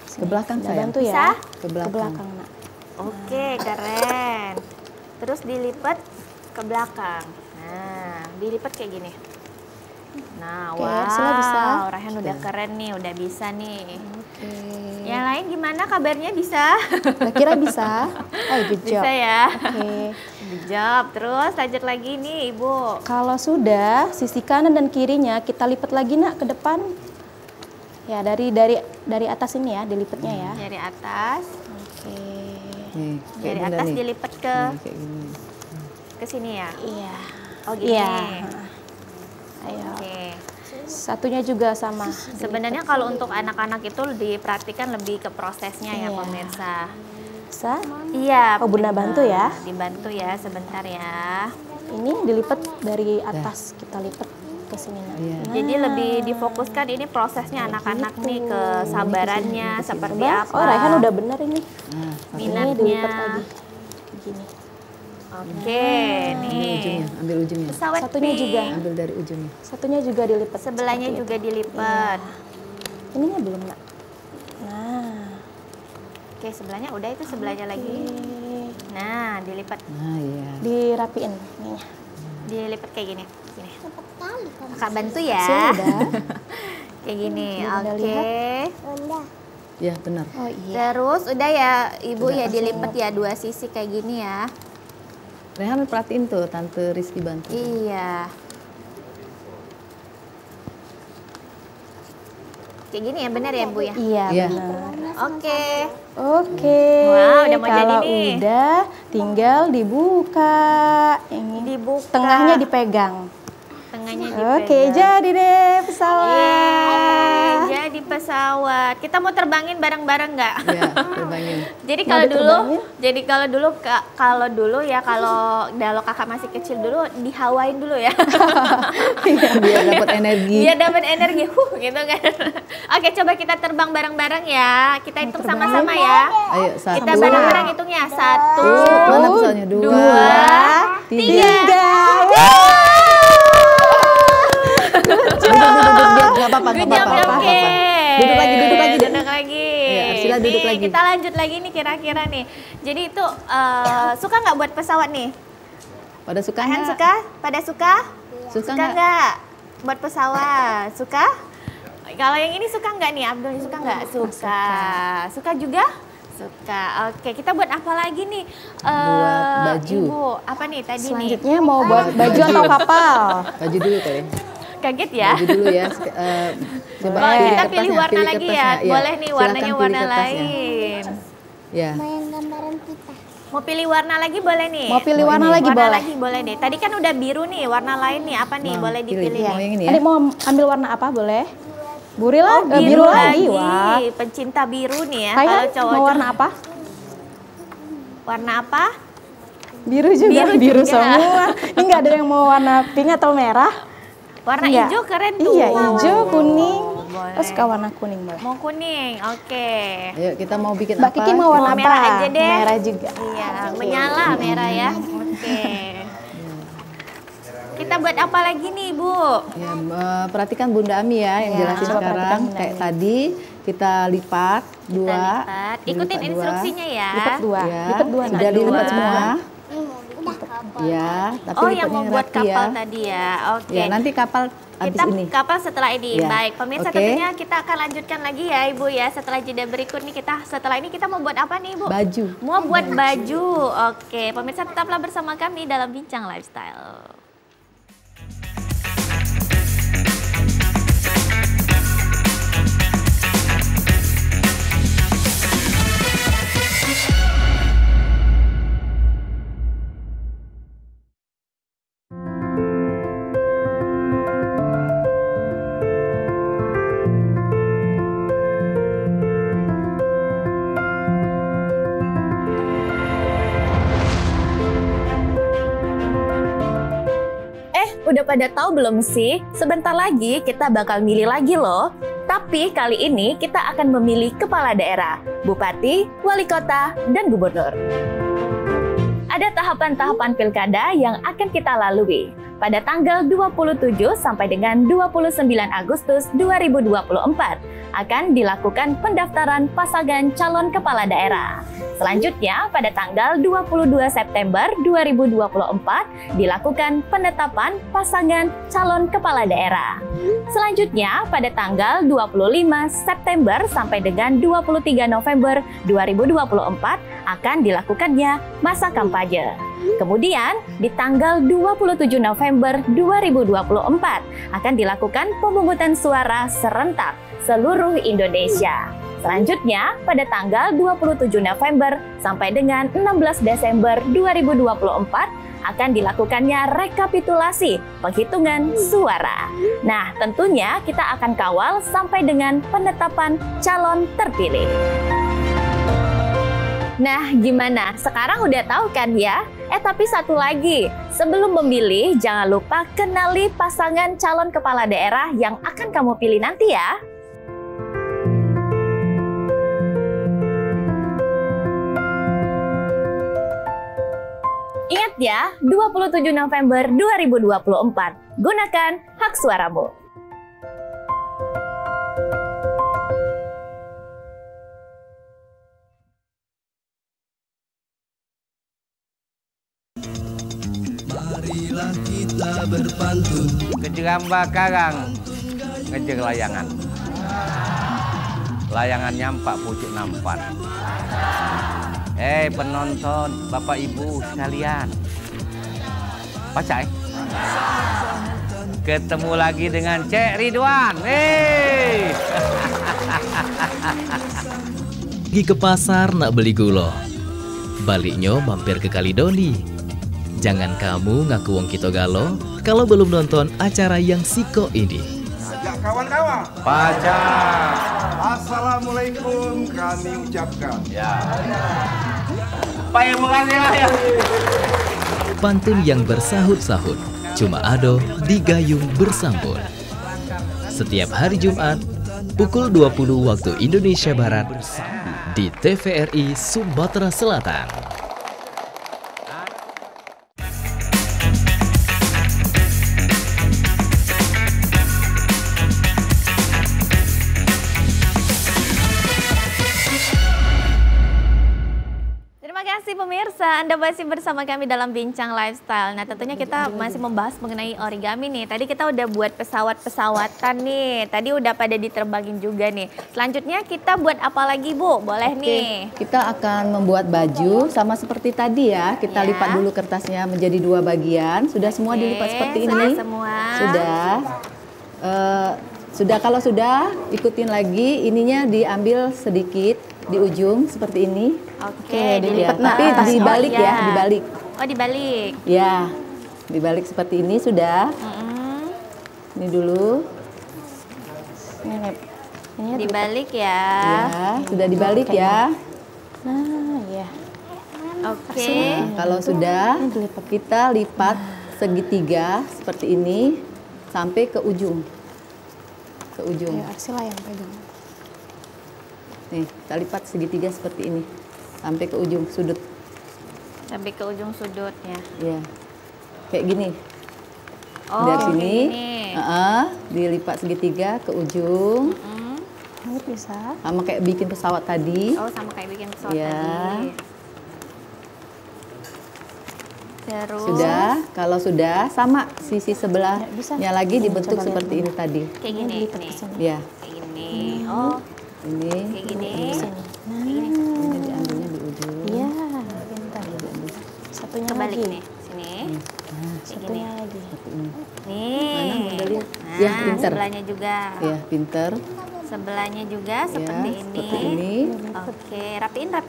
Ke belakang Udah sayang. bantu ya. Bisa? Ke belakang. Nak. Oke, keren. Terus dilipat ke belakang. Nah, dilipat kayak gini. Nah, Oke, wow. Arsila bisa? Raihan udah keren nih, udah bisa nih. Oke. Yang lain gimana kabarnya bisa? Kira-kira bisa? Ayo, good job. Bisa ya? Oke. Good job. Terus lanjut lagi nih, Ibu. Kalau sudah, sisi kanan dan kirinya kita lipat lagi, Nak, ke depan. Ya, dari atas ini ya, dilipatnya ya. Dari atas. Oke. Nih, kayak Dari Bunda atas nih. dilipat ke Nih, kayak gini. sini ya. Iya. Oh, gini. Iya. Ayo. Oke. Satunya juga sama. Sebenarnya kalau untuk anak-anak itu diperhatikan lebih ke prosesnya ya, Iya. pemirsa. Bisa? Iya. Oh, Bunda benar. bantu ya. Dibantu ya, sebentar ya. Ini dilipat dari atas, kita lipat ke sini. Nak. Iya. Jadi lebih difokuskan ini prosesnya anak-anak nih, kesabarannya seperti Coba. apa. Oh, Raihan udah bener ini. Nah, Ini Minatnya. dilipat lagi. Gini. Oke, ambil nih. ujungnya, ambil ujungnya. Pesawat Satunya pink. juga. Ambil dari ujungnya. Satunya juga dilipat. Sebelahnya seperti juga itu. dilipat. Ininya belum, Nak. Nah. Oke, sebelahnya udah, itu sebelahnya lagi. Nah, dilipat. Nah, iya. Dirapiin ininya. Dilipat kayak gini. Gini. Cepat kali kamu. Kakak bantu ya. Sudah. Kayak gini. Bunda Oke. lihat. Bunda. Ya, benar. Oh iya. Terus udah ya, Ibu ya dilipat ya dua sisi kayak gini ya. Rehan perhatiin tuh, Tante Rizky bantu. Iya. Kayak gini ya, benar ya, Bu ya? Iya, Iya. benar. Oke. Oke. Wah, udah mau jadi Kalau nih. udah, tinggal dibuka. Ini Dibuka. tengahnya dipegang. Tengahnya dipegang. Oke, jadi deh pesawat. Yeay, jadi pesawat. Kita mau terbangin bareng-bareng nggak? Ya, terbangin. Jadi Mau kalau dulu, diterbangin? kalau kakak masih kecil dulu di Hawaii dulu ya. Biar dapat energi. Biar dapat energi, gitu kan. Oke, coba kita terbang bareng-bareng ya. Kita hitung terbang. sama-sama ya. Ayo, satu. Kita bareng-bareng hitungnya. 1, Mana pesawatnya? 2, 3. Duduk, nggak apa-apa, nggak Good job, apa-apa. oke. Duduk lagi, duduk lagi. Duduk lagi. Ya, Arsila duduk Nih, lagi. kita lanjut lagi nih kira-kira nih. Jadi itu suka nggak buat pesawat nih? Pada suka Rehan nggak? suka? Pada suka? Suka Suka nggak? nggak buat pesawat? Suka? Kalau yang ini suka nggak nih? Abdul suka nggak? Suka. Suka juga? Suka. Oke, kita buat apa lagi nih? Buat baju. Ibu, apa nih tadi nih? Selanjutnya mau buat baju atau kapal? Baju dulu kali. Kaget ya? Baju dulu ya. Coba Oh, kita kertasnya, pilih warna lagi ya. kertasnya. Iya, Boleh nih silakan warnanya pilih warna kertasnya. lain. Ya. Main gambaran kita. Mau pilih warna lagi boleh nih? Mau pilih warna lagi warna boleh. lagi boleh deh. Tadi kan udah biru nih, warna lain nih apa nih? Boleh dipilih Mau nih. yang ini ya? Adik mau ambil warna apa boleh? Oh, Biru lagi. Wah. Pencinta biru nih ya. Kalian Kalau cowok mau warna apa? Warna apa? Biru juga. Biru juga. Semua. Ini nggak ada yang mau warna pink atau merah? Warna Enggak. hijau keren tuh. Iya, hijau, kuning. Boleh. Oh, suka warna kuning, Mbak. Mau kuning, oke. Ayo kita mau bikin Mbak apa? Kiki mau warna Mau merah apa? aja deh. Merah juga. Iya, menyala merah ya. Oke. Kita buat apa lagi nih, Bu? Ya, perhatikan Bunda Ami ya yang Ya, jelasin coba sekarang. perhatikan Bunda Kayak Ami. tadi kita lipat dua. Lipat. Ikutin dilipat instruksinya ya. Lipat dua. Ya, Lipat dua. sudah dilipat Dua. semua. Udah kapal. Ya, tapi Oh, lipatnya yang membuat rapi kapal ya. tadi ya. Oke. Ya, nanti kapal habis Kita ini. kapal setelah ini. Ya. Baik, pemirsa Oke. tentunya kita akan lanjutkan lagi ya, Ibu ya. Setelah jeda berikut nih setelah ini kita mau buat apa nih, Ibu? Baju. Mau buat baju. Oke, pemirsa tetaplah bersama kami dalam Bincang Lifestyle. Udah pada tahu belum sih? Sebentar lagi kita bakal milih lagi loh. Tapi kali ini kita akan memilih kepala daerah, bupati, wali kota, dan gubernur. Ada tahapan-tahapan pilkada yang akan kita lalui. Pada tanggal 27 sampai dengan 29 Agustus 2024 akan dilakukan pendaftaran pasangan calon kepala daerah. Selanjutnya, pada tanggal 22 September 2024 dilakukan penetapan pasangan calon kepala daerah. Selanjutnya, pada tanggal 25 September sampai dengan 23 November 2024 akan dilakukannya masa kampanye. Kemudian, di tanggal 27 November 2024 akan dilakukan pemungutan suara serentak seluruh Indonesia. Selanjutnya, pada tanggal 27 November sampai dengan 16 Desember 2024 akan dilakukannya rekapitulasi penghitungan suara. Nah, tentunya kita akan kawal sampai dengan penetapan calon terpilih. Nah, gimana? Sekarang udah tahu kan ya? Tapi satu lagi, sebelum memilih jangan lupa kenali pasangan calon kepala daerah yang akan kamu pilih nanti ya. Ingat ya, 27 November 2024, gunakan hak suaramu. Marilah kita berpantun Kejeramba karang, ngejer layangan. Layangan nyampak pucuk nampan. Penonton, Bapak Ibu sekalian. Pacai. Ketemu lagi dengan Cek Ridwan. Pergi ke pasar nak beli gula. Baliknya mampir ke Kalidoni. Jangan kamu ngaku wong kita galo kalau belum nonton acara yang siko ini. ajak kawan-kawan. Pacar. Assalamualaikum kami ucapkan. Ya. Ya. Pantun yang bersahut-sahut cuma ado di Gayung Bersambut. Setiap hari Jumat pukul 20 waktu Indonesia Barat di TVRI Sumatera Selatan. Pemirsa, Anda masih bersama kami dalam Bincang Lifestyle. Nah, tentunya kita masih membahas mengenai origami nih. Tadi kita udah buat pesawat-pesawatan nih. Tadi udah pada diterbangin juga nih. Selanjutnya kita buat apa lagi, Bu? Boleh nih. Kita akan membuat baju sama seperti tadi ya. Kita Ya. lipat dulu kertasnya menjadi 2 bagian. Sudah semua dilipat seperti ini? Sudah semua. Sudah. Sudah, kalau sudah, ikutin lagi. Ininya diambil sedikit di ujung seperti ini. Oke, Ya, dilipat tapi dibalik ya, dibalik. Oh, dibalik. Ya, dibalik seperti ini sudah. Ini dulu. Ini Dibalik ya. Ya, sudah dibalik ya. Nah, ya. Oke. Nah, kalau sudah, kita lipat segitiga seperti ini sampai ke ujung. Ke ujung. Ya, Arsila yang pegang. Nih, kita lipat segitiga seperti ini sampai ke ujung sudut. Sampai ke ujung sudutnya. Ya, kayak gini. Oh, Dari sini, gini. dilipat segitiga ke ujung. Ini bisa. Sama kayak bikin pesawat tadi. Oh, sama kayak bikin pesawat Ya. tadi. Terus. Sudah, kalau sudah sama sisi sebelahnya bisa. lagi dibentuk Coba seperti lihat ini tadi. Kayak gini dilipat nih. ke sini. Ya, Kayak gini. Oh, ini. kayak gini. Nah, Ini diambilnya di ujung. iya, bentar. Satunya Kebalik lagi. nih, sini. Kayak gini. Satunya lagi. Seperti ini. Nih. Mana modelnya? Nah, Ya, pinter. sebelahnya juga. Ya, pinter. Sebelahnya juga seperti ini. Seperti ini. Oke, rapiin. Nah,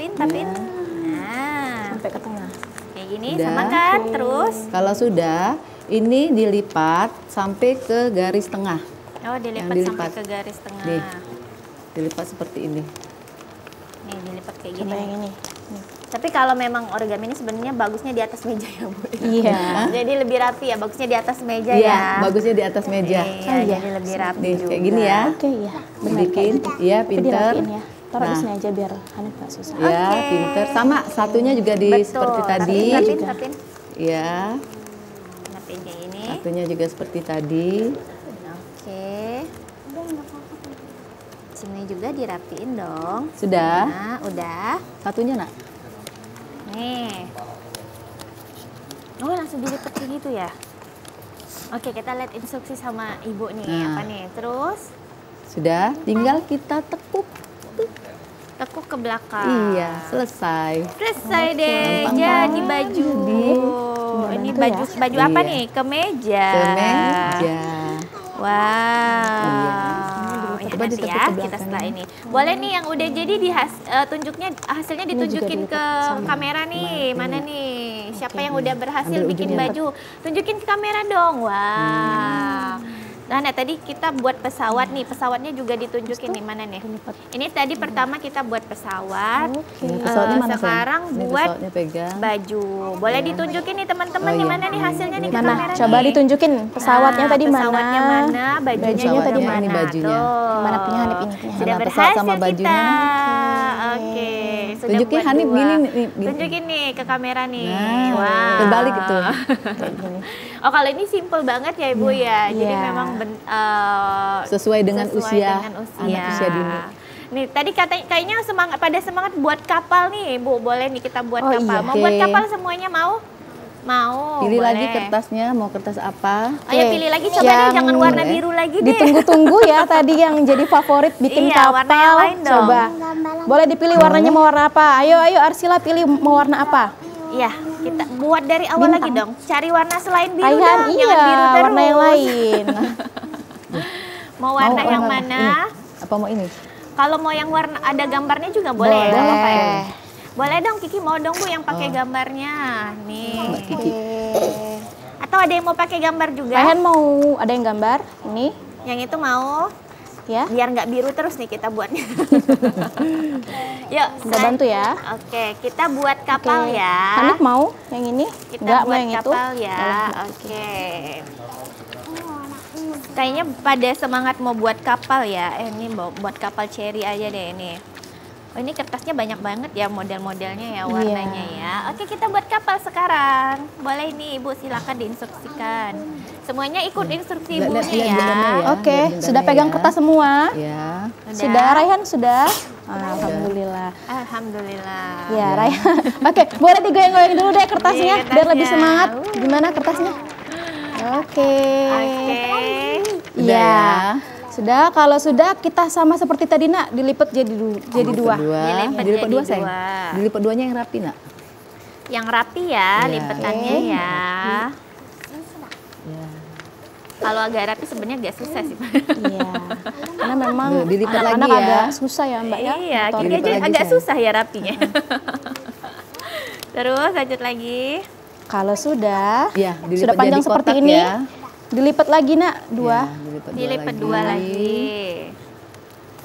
Sampai ke tengah. kayak gini Udah. sama kan? Terus. Kalau sudah, ini dilipat sampai ke garis tengah. Oh, dilipat Yang sampai dilipat. ke garis tengah. Nih. Dilipat seperti ini. Nih, dilipat kayak Coba gini. yang ini. Nih. Tapi kalau memang origami ini sebenarnya bagusnya di atas meja ya, Bu. Iya. Jadi lebih rapi ya, bagusnya di atas meja Iya, ya. bagusnya di atas meja. Iya, jadi lebih rapi Nih, juga. kayak gini ya. Oke, iya. Benar Bikin, kayak gitu. iya Tapi pinter. dirapiin ya. Taruh di Nah. sini aja biar Hanif nggak susah. Ya, pinter. Sama satunya juga di Betul, seperti tadi. Rapin. Ya, Rapin kayak ini. satunya juga seperti tadi. Oke. Sini juga dirapiin dong. Sudah. Nah, udah. Satunya, Nak. Nih. Oh, langsung dilipat kayak gitu ya? Oke, kita lihat instruksi sama Ibu nih. Nah. Apa nih? Terus Sudah, tinggal kita tekuk. tekuk ke belakang. Iya, selesai. Selesai deh. Gampang Jadi kan? baju. Jadi, Ini bantu baju ya? baju apa Iya. nih? Kemeja. Ke meja. Wow. Ya, Coba nanti ditepuk ya ke kita belakang. setelah ini. Boleh nih yang udah jadi tunjuknya hasilnya ditunjukin ke kamera nih. Mana nih? Siapa yang udah berhasil Ambil bikin ujungnya. baju? Tunjukin ke kamera dong. Wow. Nah, tadi kita buat pesawat nih. Pesawatnya juga ditunjukin nih. Mana nih? Ini tadi pertama kita buat pesawat. Ini pesawatnya mana, sayang? Sekarang Ini buat pesawatnya pegang. baju. Boleh ditunjukin nih teman-teman Oh, nih iya. mana nih hasilnya nih ke Mana? kamera Coba nih. ditunjukin pesawatnya Nah, tadi mana? pesawatnya mana, bajunya Bajunya tadi tadi mana. ini bajunya. Tuh. Mana punya Hanif ini? Punya Sudah Mana pesawat berhasil sama bajunya? kita. Oke. Sudah Tunjukin buat Hanif dua. gini nih, gini. Tunjukin nih ke kamera nih. Nah, Wow. terbalik itu. Oh, kalau ini simple banget ya Ibu ya. Jadi Iya. memang Sesuai dengan usia dengan anak usia dini. Nih tadi kayaknya semangat buat kapal nih Bu. Boleh nih kita buat Oh, kapal. iya. Mau buat Oke. kapal semuanya mau? Mau. Pilih boleh. lagi kertasnya, mau kertas apa? Oh ya, pilih lagi coba deh, Yang jangan warna boleh. biru lagi deh. Ditunggu-tunggu ya tadi yang jadi favorit bikin Iya, kapal. warna yang lain dong. Coba. Boleh dipilih warnanya mau warna apa? Ayo Arsila pilih mau warna apa? Iya, kita buat dari awal lagi dong. Cari warna selain biru Ayhan, dong, iya, jangan biru terus. warna yang lain. Mau warna Mau yang warna mana? ini. Apa mau ini? Kalau mau yang warna ada gambarnya juga boleh. Boleh. nggak apa-apa ya? Boleh dong, Kiki mau dong Bu yang pakai gambarnya. Nih. Mbak Kiki. Atau ada yang mau pakai gambar juga? Ayhan mau ada yang gambar? Ini Yang itu mau? ya. Biar nggak biru terus nih kita buatnya. Yuk, Udah bantu ya. Oke, kita buat kapal Oke. ya. Hanif mau yang ini? Kita Enggak mau buat yang itu? kapal ya. Oke. Kayaknya pada semangat mau buat kapal ya. Ini mau buat kapal cherry aja deh ini. Oh, ini kertasnya banyak banget ya model-modelnya ya, warnanya ya. Oke, kita buat kapal sekarang. Boleh nih Ibu, silakan diinstruksikan. Semuanya ikut instruksi Lihat- ibunya lihat ya. benarnya ya. Oke, Lihat sudah benarnya pegang ya. kertas semua? Ya. Sudah, Raihan sudah? Alhamdulillah. Alhamdulillah. Ya, Raihan. Oke, boleh digoyang-goyang dulu deh kertasnya, Iya, biar lebih kertasnya. semangat. Gimana kertasnya? Oke. Oke. Udah Iya. ya. Sudah, kalau sudah kita sama seperti tadi Nak, dilipat jadi dua. Dilipat Dilipat jadi dua, sayang. dua. Dilipat duanya yang rapi, Nak. Yang rapi ya, Iya. lipetannya ya. Ya. Kalau agak rapi sebenarnya agak susah sih. Iya. Karena memang Dilipat lagi anak-anak ya. agak susah ya Mbak ya. Iya, motorik. Kiki aja lagi, agak sayang. susah ya rapinya. Terus lanjut lagi. Kalau sudah, Ya, dilipat sudah panjang jadi seperti kotak ini, ya. dilipat lagi nak, dua. Ya, Dilipat dua lagi.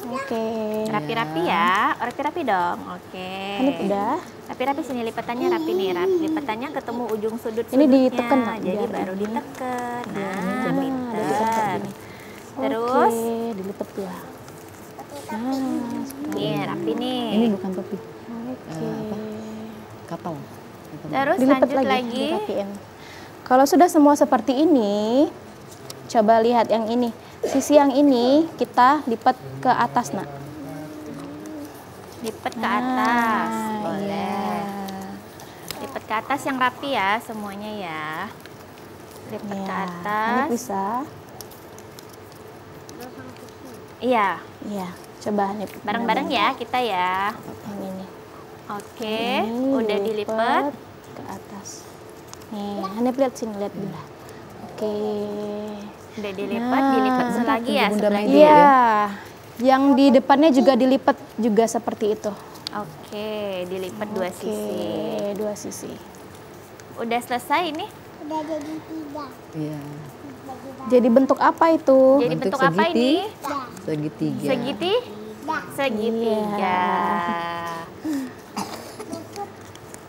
Oke. Rapi-rapi ya, rapi-rapi dong. Oke. Ini udah. Rapi-rapi sini lipatannya rapi nih, lipatannya ketemu ujung sudut. Ini ditekan, Nak, jadi biar baru ini. ditekan. Coba, Nah, ada pinter. seperti ini. Terus, Oke, dilipat dua. Nah, nih rapi nih. Ini bukan topi, oke. kapal. Terus Dilipat lanjut lagi. dirapiin. Kalau sudah semua seperti ini, coba lihat yang ini. Sisi yang ini kita lipat ke atas, nak. Lipat ke atas, Nah, boleh. iya. Lipat ke atas yang rapi ya semuanya ya. Lipat ke Ya, ini atas. bisa. Iya, Iya, coba nih. bareng-bareng ya kita ya. Yang ini. Oke, Ini udah dilipat. ke atas. Nih, Hanif lihat sini, lihat dulu. Oke. Udah dilipat, Nah, dilipat lagi ya Bunda sebelah Medi. kiri. Iya. Yang di depannya juga dilipat juga seperti itu. Oke, dilipat dua Oke, sisi. dua sisi. Udah selesai ini? Udah jadi 3. Iya. Jadi bentuk apa itu? Jadi bentuk apa segiti, ini? Segitiga. Segitiga.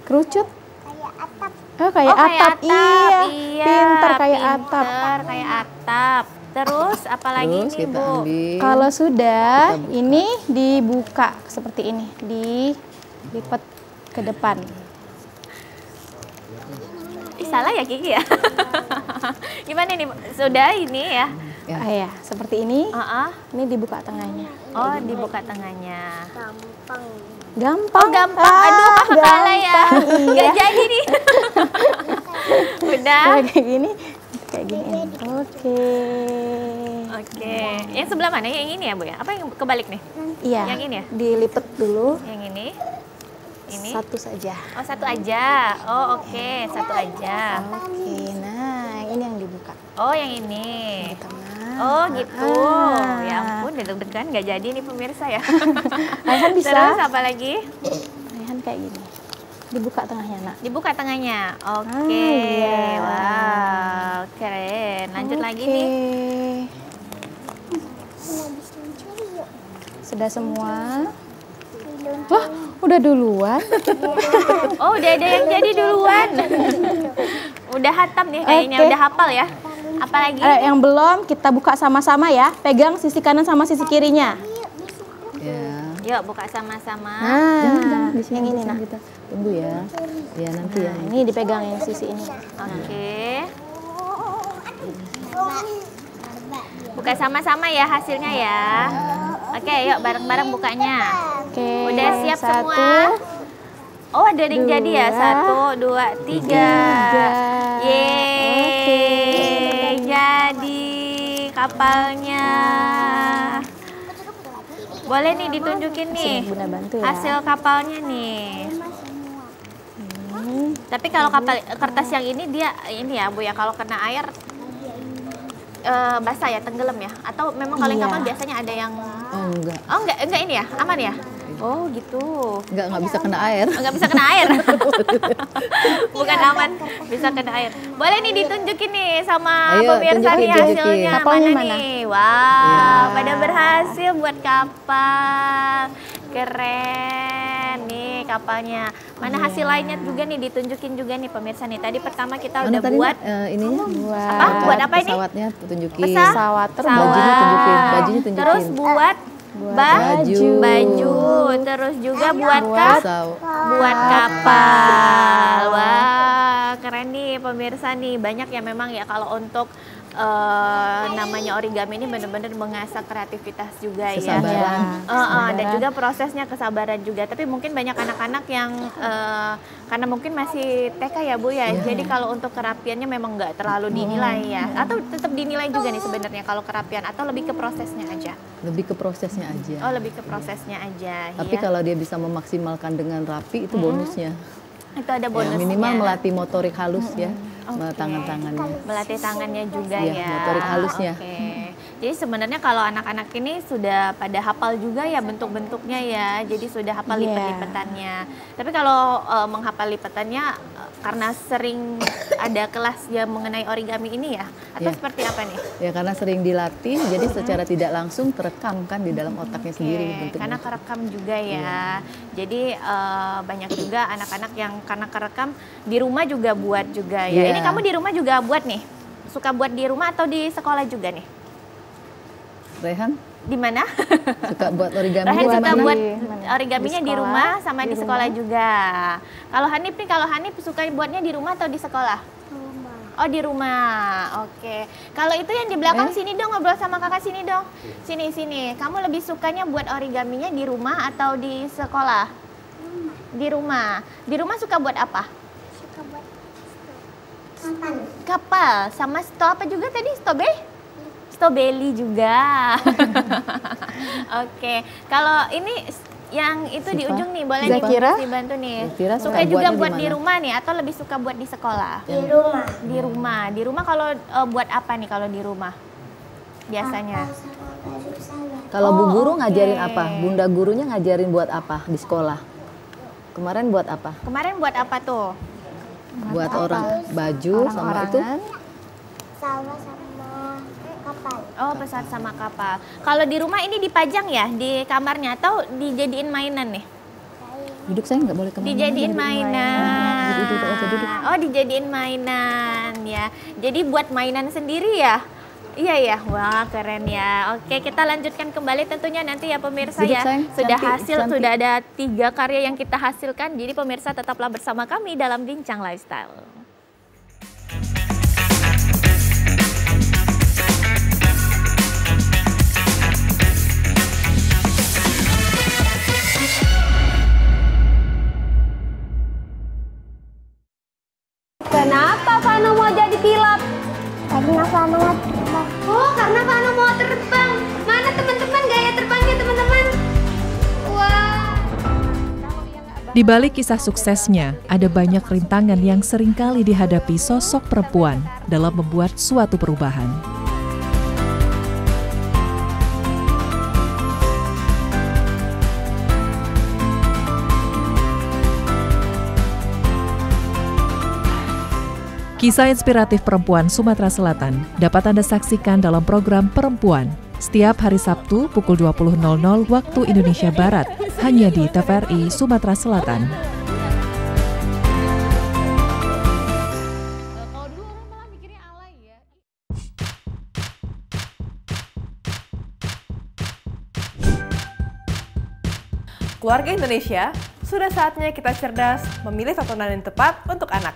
Kerucut? Kayak atap. Oh, kayak atap. Iya. Pintar kayak atap. Pintar kayak atap. Terus apalagi Terus nih kita Bu? ambil. Kalau sudah, Kita buka. ini dibuka seperti ini, dilipat ke depan. Ih, salah ya Kiki ya? Gimana nih? Sudah ini ya? Ya. Ah, ya, seperti ini. Heeh. Ini dibuka tengahnya. Oh, dibuka tengahnya. Gampang. Gampang. Oh, gampang. Aduh, apa salah ya? gampang, Gak iya. jadi nih. Udah. Kayak gini, kayak gini. Oke. Oke. Yang sebelah mana? Yang ini ya Bu ya? Apa yang kebalik nih? Iya. Yang ini ya? Dilipat dulu. Yang ini? Ini? Satu saja. Oh, satu aja. Oh, oke. Satu aja. Oke, nah ini yang dibuka. Oh, yang ini. Di tengah. Oh, gitu. Ah. Ya ampun, deg-degan nggak jadi nih pemirsa ya. Raihan bisa. Terus apa lagi? Raihan kayak gini. Dibuka tengahnya, nak. Dibuka tengahnya. Oke. iya. Wow, keren. Lanjut lagi Oke. nih. Habis mencuri yuk. Sudah semua. Wah, udah duluan. Oh, udah ada yang jadi duluan. Udah hatam nih kayaknya, Oke. udah hafal ya. Apalagi? Yang belum kita buka sama-sama ya. Pegang sisi kanan sama sisi kirinya. Ya. Yuk buka sama-sama. Nah, Jangan di sini yang ini, di sini nak. kita tunggu ya. Ya nanti ya. Nah, ini dipegang yang sisi ini. Oke. Buka sama-sama ya hasilnya ya. Oke, yuk bareng-bareng bukanya. Oke. Udah siap satu, semua? Oh, ada yang jadi ya? 1, 2, 3. Yeay, jadi kapalnya. Boleh nih ditunjukin nih Sini Bunda bantu ya. hasil kapalnya nih. Tapi kalau kapal kertas yang ini dia ini ya Bu ya, kalau kena air basah ya, tenggelam ya? Atau memang kalau yang Iya. kapal biasanya ada yang Oh enggak. oh enggak ini ya, aman ya? Oh gitu. Enggak bisa kena air. Enggak bisa kena air. Bukan aman, bisa kena air. Boleh nih ditunjukin nih sama Ayo, pemirsa nih tunjukin. hasilnya. Kapalnya mana mana? nih? Wow, Ya. pada berhasil buat kapal. Keren nih kapalnya. Mana hasil lainnya juga nih ditunjukin juga nih pemirsa nih. Tadi pertama kita udah tadi, buat Nak? Ininya apa? Buat apa ini? pesawatnya tunjukin. Pesawat terbang. Bajunya tunjukin. Bajunya tunjukin. Terus buat baju. baju. Terus juga buat buat kapal. kapal. Wah, keren nih pemirsa nih. Banyak ya memang ya kalau untuk namanya origami ini benar-benar mengasah kreativitas juga Kesabaran. ya. Dan juga prosesnya kesabaran juga. Tapi mungkin banyak anak-anak yang karena mungkin masih TK ya Bu ya. Jadi kalau untuk kerapiannya memang nggak terlalu dinilai ya. Atau tetap dinilai juga nih sebenarnya kalau kerapian atau lebih ke prosesnya aja. Lebih ke prosesnya aja. Oh, lebih ke prosesnya aja. Tapi ya. kalau dia bisa memaksimalkan dengan rapi itu bonusnya. Itu ada Ya, bonusnya. minimal melatih motorik halus ya. tangan-tangannya. Melatih tangannya juga Iya, ya. motorik halusnya. Oke. Jadi sebenarnya kalau anak-anak ini sudah pada hafal juga ya bentuk-bentuknya ya. Jadi sudah hafal Iya. lipat-lipatannya. Tapi kalau menghafal lipatannya karena sering ada kelas ya mengenai origami ini ya? Atau Iya. seperti apa nih? Ya karena sering dilatih, jadi secara tidak langsung terekam kan di dalam otaknya sendiri bentuknya. Karena kerekam juga ya. Jadi banyak juga anak-anak yang karena kerekam di rumah juga buat juga ya. Iya. Ini kamu di rumah juga buat nih? Suka buat di rumah atau di sekolah juga nih? Rehan Di mana? suka buat origami Rehan di suka mana? buat Mana? origaminya Di di sekolah, rumah sama di di sekolah juga. Kalau Hanif nih, kalau Hanif suka buatnya di rumah atau di sekolah? Rumah. Oh di rumah, oke. Kalau itu yang di belakang sini dong, ngobrol sama kakak sini dong. Sini. Kamu lebih sukanya buat origaminya di rumah atau di sekolah? Di rumah. Di rumah suka buat apa? Suka buat kapal. Kapal, sama apa juga tadi? Stobeli juga. Oke, kalau ini yang itu di Siva? ujung nih, boleh Zakira? dibantu nih. Zakira Suka suka juga buatnya buat di di mana? rumah nih, atau lebih suka buat di sekolah? Di rumah. Di rumah. Di rumah kalau buat apa nih kalau di rumah? Biasanya. Kapal sama baju saya. Kalau Bu Oh, Guru oke. ngajarin apa? Bunda gurunya ngajarin buat apa di sekolah? Kemarin buat apa? Kemarin buat apa tuh? Buat orang baju sama itu? Orang-orangan. Sawah sama kapal. Oh, pesawat sama kapal. Kalau di rumah ini dipajang ya di kamarnya atau dijadiin mainan nih? Duduk saya nggak boleh kemana. Dijadiin mainan. Duduk, duduk. Oh, dijadiin mainan ya. Jadi buat mainan sendiri ya? Iya ya, wah keren ya. Oke, kita lanjutkan kembali tentunya nanti ya pemirsa Duduk, ya. sayang. Sudah Cantik. sudah ada 3 karya yang kita hasilkan. Jadi pemirsa tetaplah bersama kami dalam Bincang Lifestyle. Kenapa Vano mau jadi pilot? Karena Fano mau terbang. Oh, karena Vano mau terbang. Mana teman-teman gaya terbangnya teman-teman? Wah. Di balik kisah suksesnya, ada banyak rintangan yang seringkali dihadapi sosok perempuan dalam membuat suatu perubahan. Kisah inspiratif perempuan Sumatera Selatan dapat Anda saksikan dalam program Perempuan setiap hari Sabtu pukul 20.00 waktu Indonesia Barat hanya di TVRI Sumatera Selatan. Keluarga Indonesia, sudah saatnya kita cerdas memilih tontonan yang tepat untuk anak.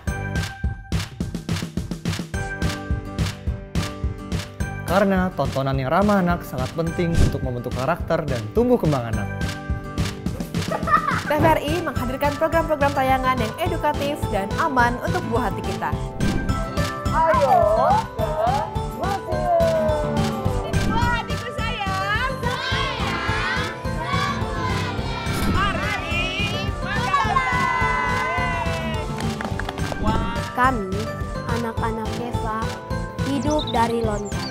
Karena tontonan yang ramah anak sangat penting untuk membentuk karakter dan tumbuh kembang anak. TVRI menghadirkan program-program tayangan yang edukatif dan aman untuk buah hati kita. Ayo, Kami, anak-anak Deva, hidup dari lontar.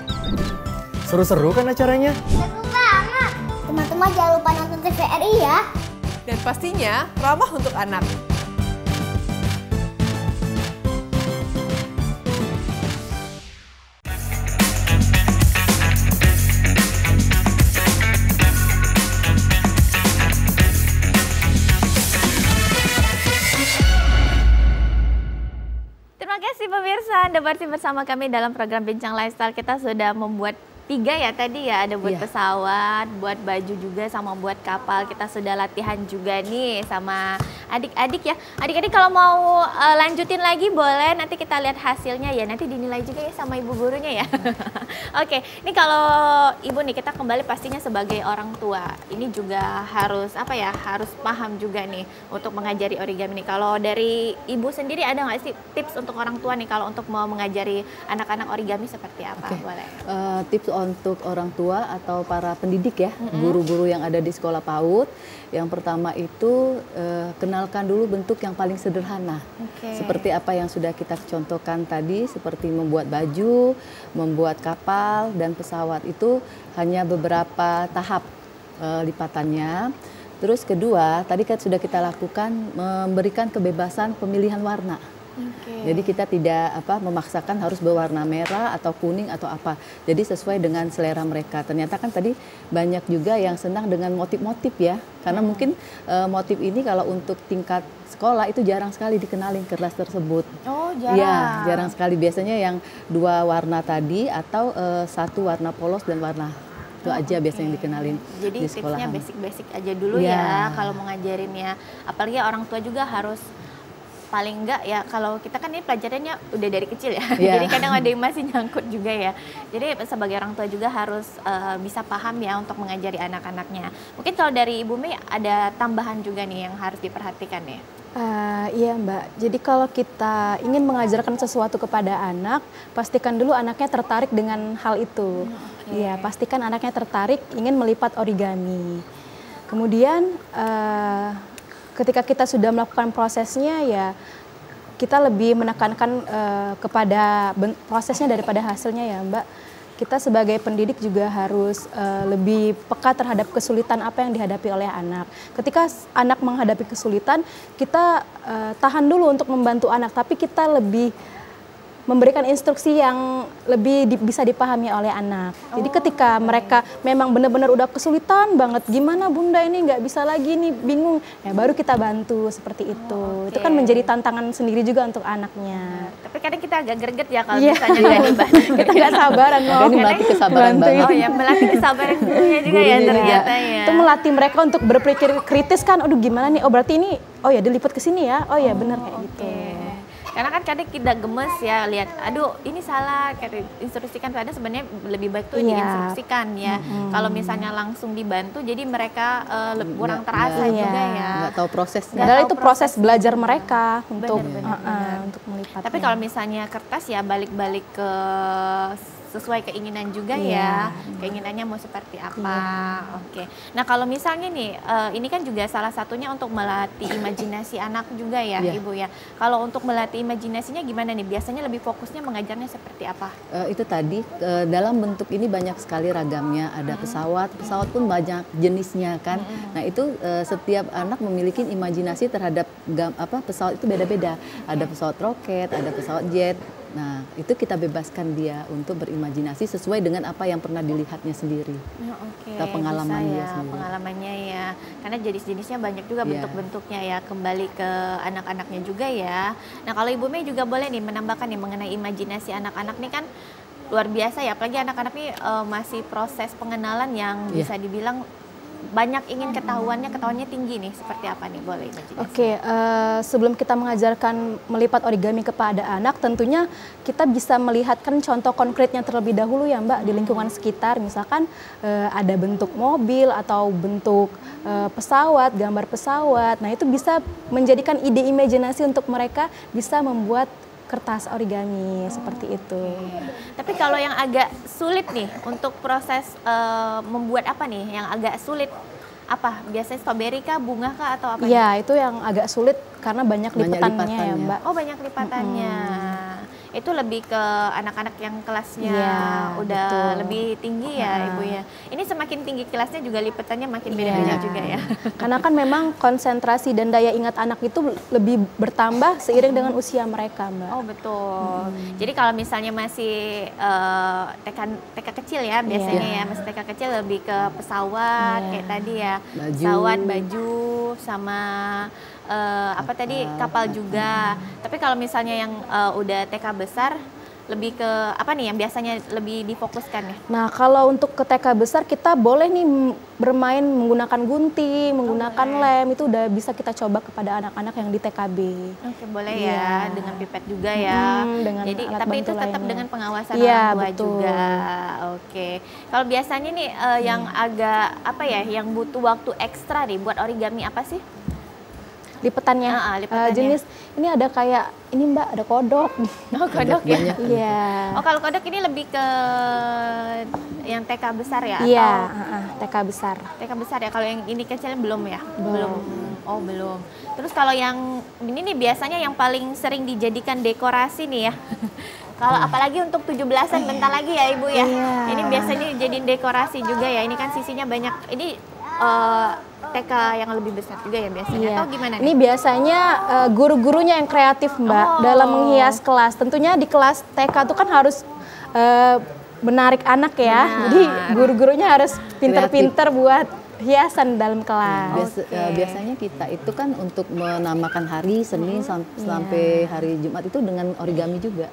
Seru-seru kan acaranya? Seru banget. Teman-teman jangan lupa nonton TVRI ya. dan pastinya ramah untuk anak. Terima kasih pemirsa, Anda masih bersama kami dalam program Bincang Lifestyle. Kita sudah membuat 3 ya tadi ya, ada buat pesawat, buat baju juga, sama buat kapal. Kita sudah latihan juga nih sama adik-adik ya. Adik-adik kalau mau lanjutin lagi boleh, nanti kita lihat hasilnya ya. Nanti dinilai juga ya sama ibu gurunya ya. Oke, ini kalau ibu nih, kita kembali pastinya sebagai orang tua. Ini juga harus apa ya, harus paham juga nih untuk mengajari origami nih. Kalau dari ibu sendiri ada nggak sih tips untuk orang tua nih kalau untuk mau mengajari anak-anak origami seperti apa? Boleh. Tips untuk orang tua atau para pendidik ya, guru-guru yang ada di sekolah PAUD. Yang pertama itu kenal mengenalkan dulu bentuk yang paling sederhana. Seperti apa yang sudah kita contohkan tadi, seperti membuat baju, membuat kapal dan pesawat, itu hanya beberapa tahap lipatannya. Terus kedua, tadi kan sudah kita lakukan memberikan kebebasan pemilihan warna. Jadi kita tidak memaksakan harus berwarna merah atau kuning atau apa. Jadi sesuai dengan selera mereka. Ternyata kan tadi banyak juga yang senang dengan motif-motif ya. Karena mungkin motif ini kalau untuk tingkat sekolah itu jarang sekali dikenalin kertas tersebut. Oh, jarang. Ya, jarang sekali. Biasanya yang 2 warna tadi atau 1 warna polos dan warna. Itu aja biasanya yang dikenalin. Jadi di sekolahan. tipsnya basic-basic aja dulu ya kalau mau ngajarinnya. Apalagi orang tua juga harus paling enggak ya, kalau kita kan ini pelajarannya udah dari kecil ya. Jadi kadang ada yang masih nyangkut juga ya. Jadi sebagai orang tua juga harus bisa paham ya untuk mengajari anak-anaknya. Mungkin kalau dari Ibu Mei ada tambahan juga nih yang harus diperhatikan ya. Iya Mbak, jadi kalau kita ingin mengajarkan sesuatu kepada anak, pastikan dulu anaknya tertarik dengan hal itu. Iya, pastikan anaknya tertarik ingin melipat origami. Kemudian ketika kita sudah melakukan prosesnya ya, kita lebih menekankan kepada prosesnya daripada hasilnya ya Mbak. Kita sebagai pendidik juga harus lebih peka terhadap kesulitan apa yang dihadapi oleh anak. Ketika anak menghadapi kesulitan, kita tahan dulu untuk membantu anak, tapi kita lebih memberikan instruksi yang lebih bisa dipahami oleh anak. Jadi ketika mereka memang benar-benar udah kesulitan banget, gimana bunda ini nggak bisa lagi nih, bingung, ya baru kita bantu seperti itu. Itu kan menjadi tantangan sendiri juga untuk anaknya. Tapi kadang kita agak greget ya kalau misalnya nggak dibantu. Kita nggak sabaran loh. Ini melatih kesabaran banget. Oh ya, melatih kesabaran gurunya juga ya ternyata ya. Itu melatih mereka untuk berpikir kritis kan, aduh gimana nih, oh berarti ini, oh ya dilipat ke sini ya, oh ya benar kayak gitu. Karena kan kadang kita gemes ya lihat, aduh ini salah, kayak instruksikan, padahal sebenarnya lebih baik tuh diinstruksikan ya. Kalau misalnya langsung dibantu, jadi mereka kurang terasa juga ya. Nggak tahu prosesnya. Padahal itu proses belajar mereka untuk melipat. Tapi kalau misalnya kertas ya balik-balik ke sesuai keinginan juga ya, keinginannya mau seperti apa. Oke. Nah kalau misalnya nih, ini kan juga salah satunya untuk melatih imajinasi anak juga ya, Ibu ya. Kalau untuk melatih imajinasinya gimana nih? Biasanya lebih fokusnya mengajarnya seperti apa? Itu tadi dalam bentuk ini banyak sekali ragamnya. Ada pesawat pun banyak jenisnya kan. Nah itu setiap anak memiliki imajinasi terhadap pesawat itu beda-beda. Ada pesawat roket, ada pesawat jet. Nah, itu kita bebaskan dia untuk berimajinasi sesuai dengan apa yang pernah dilihatnya sendiri. Atau pengalaman dia sendiri. Pengalamannya ya. Karena jenis-jenisnya banyak juga bentuk-bentuknya ya. Kembali ke anak-anaknya juga ya. Nah, kalau Ibu Mei juga boleh nih menambahkan nih mengenai imajinasi anak-anak nih kan luar biasa ya. Apalagi anak-anak nih masih proses pengenalan yang bisa dibilang banyak ingin ketahuannya tinggi nih, seperti apa nih, boleh imajinasi? Oke, sebelum kita mengajarkan melipat origami kepada anak, tentunya kita bisa melihatkan contoh konkretnya terlebih dahulu ya Mbak, di lingkungan sekitar. Misalkan ada bentuk mobil atau bentuk pesawat, gambar pesawat. Nah itu bisa menjadikan ide imajinasi untuk mereka bisa membuat kertas origami seperti itu. Tapi kalau yang agak sulit nih untuk proses membuat apa nih yang agak sulit, apa biasanya stroberi kah, bunga kah, atau apa? Iya, itu yang agak sulit karena banyak lipatannya ya Mbak. Oh banyak lipatannya. Itu lebih ke anak-anak yang kelasnya udah lebih tinggi ya Ibu ya. Ini semakin tinggi kelasnya juga lipatannya makin beda-beda juga ya. Karena kan memang konsentrasi dan daya ingat anak itu lebih bertambah seiring dengan usia mereka Mbak. Oh betul. Jadi kalau misalnya masih TK kecil ya biasanya ya, masih TK kecil lebih ke pesawat kayak tadi ya. Pesawat, baju, sama apa tadi, kapal juga. Tapi kalau misalnya yang udah TK besar, lebih ke apa nih yang biasanya lebih difokuskan ya? Nah kalau untuk ke TK besar kita boleh nih bermain menggunakan gunting, menggunakan lem, itu udah bisa kita coba kepada anak-anak yang di TKB. Oke, boleh ya, dengan pipet juga ya. Jadi tapi itu tetap dengan pengawasan orang tua juga. Oke. Kalau biasanya nih yang agak apa ya, yang butuh waktu ekstra nih buat origami apa sih? Lipatannya, jenis ini ada kayak ini Mbak, ada kodok. Oh kodok ya? Iya. Oh kalau kodok ini lebih ke yang TK besar ya? Iya, TK besar. TK besar ya, kalau yang ini kecil belum ya? Belum. Oh belum. Terus kalau yang ini nih biasanya yang paling sering dijadikan dekorasi nih ya. Kalau apalagi untuk 17-an bentar lagi ya Ibu ya. Ini biasanya dijadiin dekorasi juga ya. Ini kan sisinya banyak. Ini TK yang lebih besar juga ya biasanya. Atau gimana nih? Ini biasanya guru-gurunya yang kreatif Mbak dalam menghias kelas. Tentunya di kelas TK itu kan harus menarik anak ya. Jadi guru-gurunya harus pinter-pinter buat hiasan dalam kelas. Biasanya kita itu kan untuk menamakan hari Senin sampai hari Jumat itu dengan origami juga.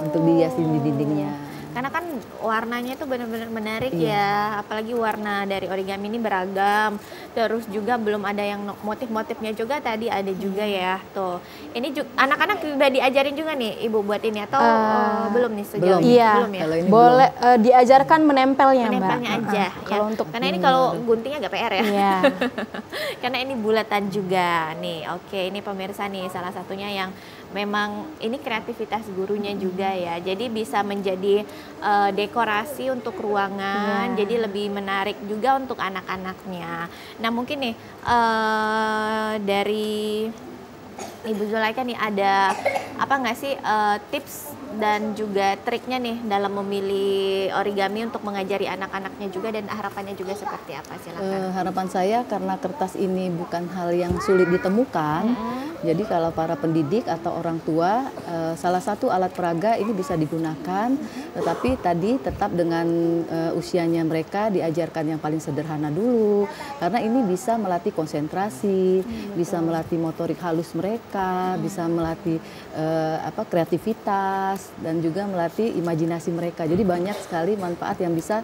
Untuk dihiasin di dindingnya. Karena kan warnanya itu benar-benar menarik ya, apalagi warna dari origami ini beragam. Terus juga belum ada yang motif-motifnya juga tadi ada juga ya. Tuh, ini anak-anak sudah diajarin juga nih Ibu buat ini atau belum nih sejauh ini? Belum ya. Boleh diajarkan menempelnya Menempelnya Mbak. aja. Kalau untuk karena ini kalau guntingnya agak PR ya. Karena ini bulatan juga nih. Oke, ini pemirsa nih salah satunya yang memang ini kreativitas gurunya juga ya. Jadi bisa menjadi dekorasi untuk ruangan, jadi lebih menarik juga untuk anak-anaknya. Nah mungkin nih dari Ibu Zulaika nih ada apa nggak sih tips dan juga triknya nih dalam memilih origami untuk mengajari anak-anaknya juga dan harapannya juga seperti apa? Silakan. Harapan saya karena kertas ini bukan hal yang sulit ditemukan, jadi kalau para pendidik atau orang tua salah satu alat peraga ini bisa digunakan, tetapi tadi tetap dengan usianya mereka diajarkan yang paling sederhana dulu, karena ini bisa melatih konsentrasi, bisa melatih motorik halus mereka, bisa melatih kreativitas dan juga melatih imajinasi mereka. Jadi banyak sekali manfaat yang bisa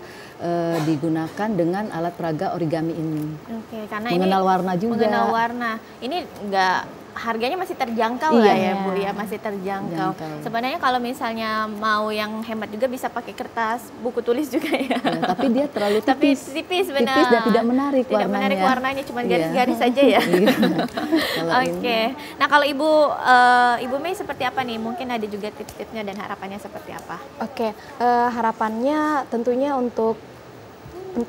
digunakan dengan alat peraga origami ini. Oke, karena mengenal ini warna juga. Mengenal warna. Ini enggak harganya masih terjangkau lah ya Bu ya, masih terjangkau. Sebenarnya kalau misalnya mau yang hemat juga bisa pakai kertas buku tulis juga ya. Tapi dia terlalu tipis. Tipis benar. Tipis dan tidak menarik tidak warnanya. Menarik warnanya, cuma garis-garis saja ya. Oke. Nah kalau Ibu Mei seperti apa nih? Mungkin ada juga tips-tipsnya dan harapannya seperti apa? Oke, harapannya tentunya untuk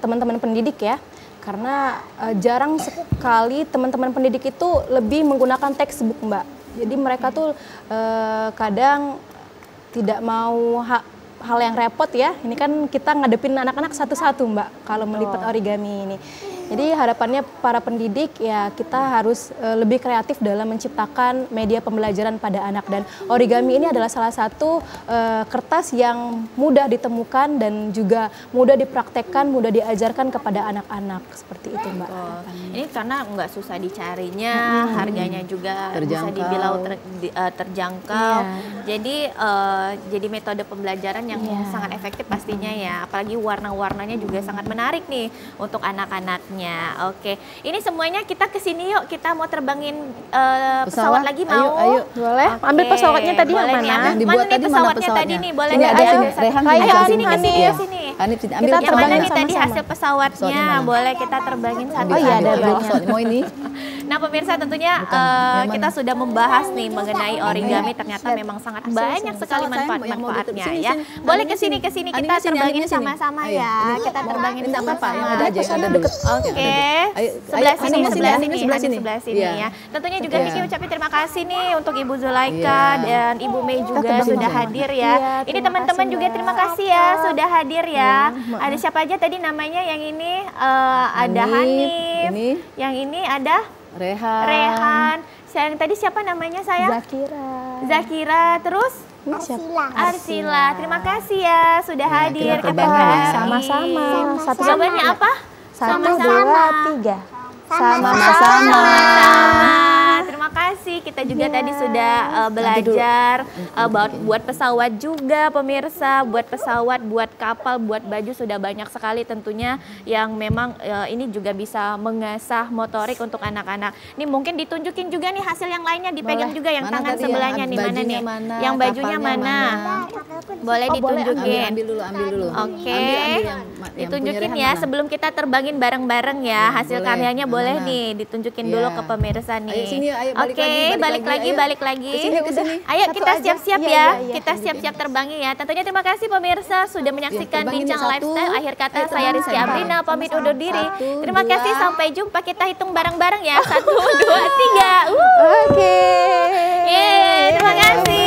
teman-teman pendidik ya. Karena jarang sekali teman-teman pendidik itu lebih menggunakan textbook Mbak. Jadi mereka tuh kadang tidak mau hal yang repot ya. Ini kan kita ngadepin anak-anak satu-satu Mbak kalau melipat origami ini. Jadi harapannya para pendidik ya kita harus lebih kreatif dalam menciptakan media pembelajaran pada anak, dan origami ini adalah salah satu kertas yang mudah ditemukan dan juga mudah dipraktekkan, mudah diajarkan kepada anak-anak seperti itu Mbak. Ini karena nggak susah dicarinya, harganya juga bisa dibilang terjangkau. Jadi metode pembelajaran yang sangat efektif pastinya ya. Apalagi warna-warnanya juga sangat menarik nih untuk anak-anak. Oke, ini semuanya kita kesini yuk, kita mau terbangin pesawat lagi mau? Ayo. Boleh. Ambil pesawatnya tadi yang mana? Mana nih pesawatnya tadi nih? Boleh nggak? Ayo sini kesini. Kita yang mana nih sama-sama. tadi hasil pesawatnya? Boleh kita terbangin satu. Oh iya ada banyak. Mau ini? Nah pemirsa tentunya kita sudah membahas nih mengenai origami, ternyata memang sangat banyak sekali manfaat-manfaatnya ya. Boleh kesini kita terbangin sama-sama ya. Kita terbangin sama-sama. Oke, sebelah sini ya. Tentunya juga Niki ucapin terima kasih nih untuk Ibu Zulaika dan Ibu Mei juga sudah hadir ya. Ini teman-teman juga terima kasih ya sudah hadir ya. Ada siapa aja tadi namanya? Yang ini ada Hanif, yang ini ada Rehan. Yang tadi siapa namanya saya? Zakira. Terus? Arsila. Terima kasih ya sudah hadir. Sama-sama. Jawabannya apa? 1, 2, 3. Sama-sama. Terima kasih. Kita juga tadi sudah belajar buat pesawat juga pemirsa, buat pesawat, buat kapal, buat baju, sudah banyak sekali tentunya yang memang ini juga bisa mengasah motorik untuk anak-anak. Ini mungkin ditunjukin juga nih hasil yang lainnya, dipegang juga yang tangan sebelahnya nih, mana nih? Yang bajunya mana? Boleh ditunjukin. Ambil dulu. Oke. Ditunjukin ya sebelum kita terbangin bareng-bareng ya. Hasil karyanya boleh nih ditunjukin dulu ke pemirsa nih. Ayo sini, ayo balik lagi balik lagi. Ayo kita siap-siap ya. Kita siap-siap terbangnya ya. Tentunya terima kasih pemirsa sudah menyaksikan Bincang Lifestyle. Akhir kata saya Rizky Ambrina pamit undur diri. Terima kasih, sampai jumpa. Kita hitung bareng-bareng ya. 1, 2, 3. Oke. Terima kasih.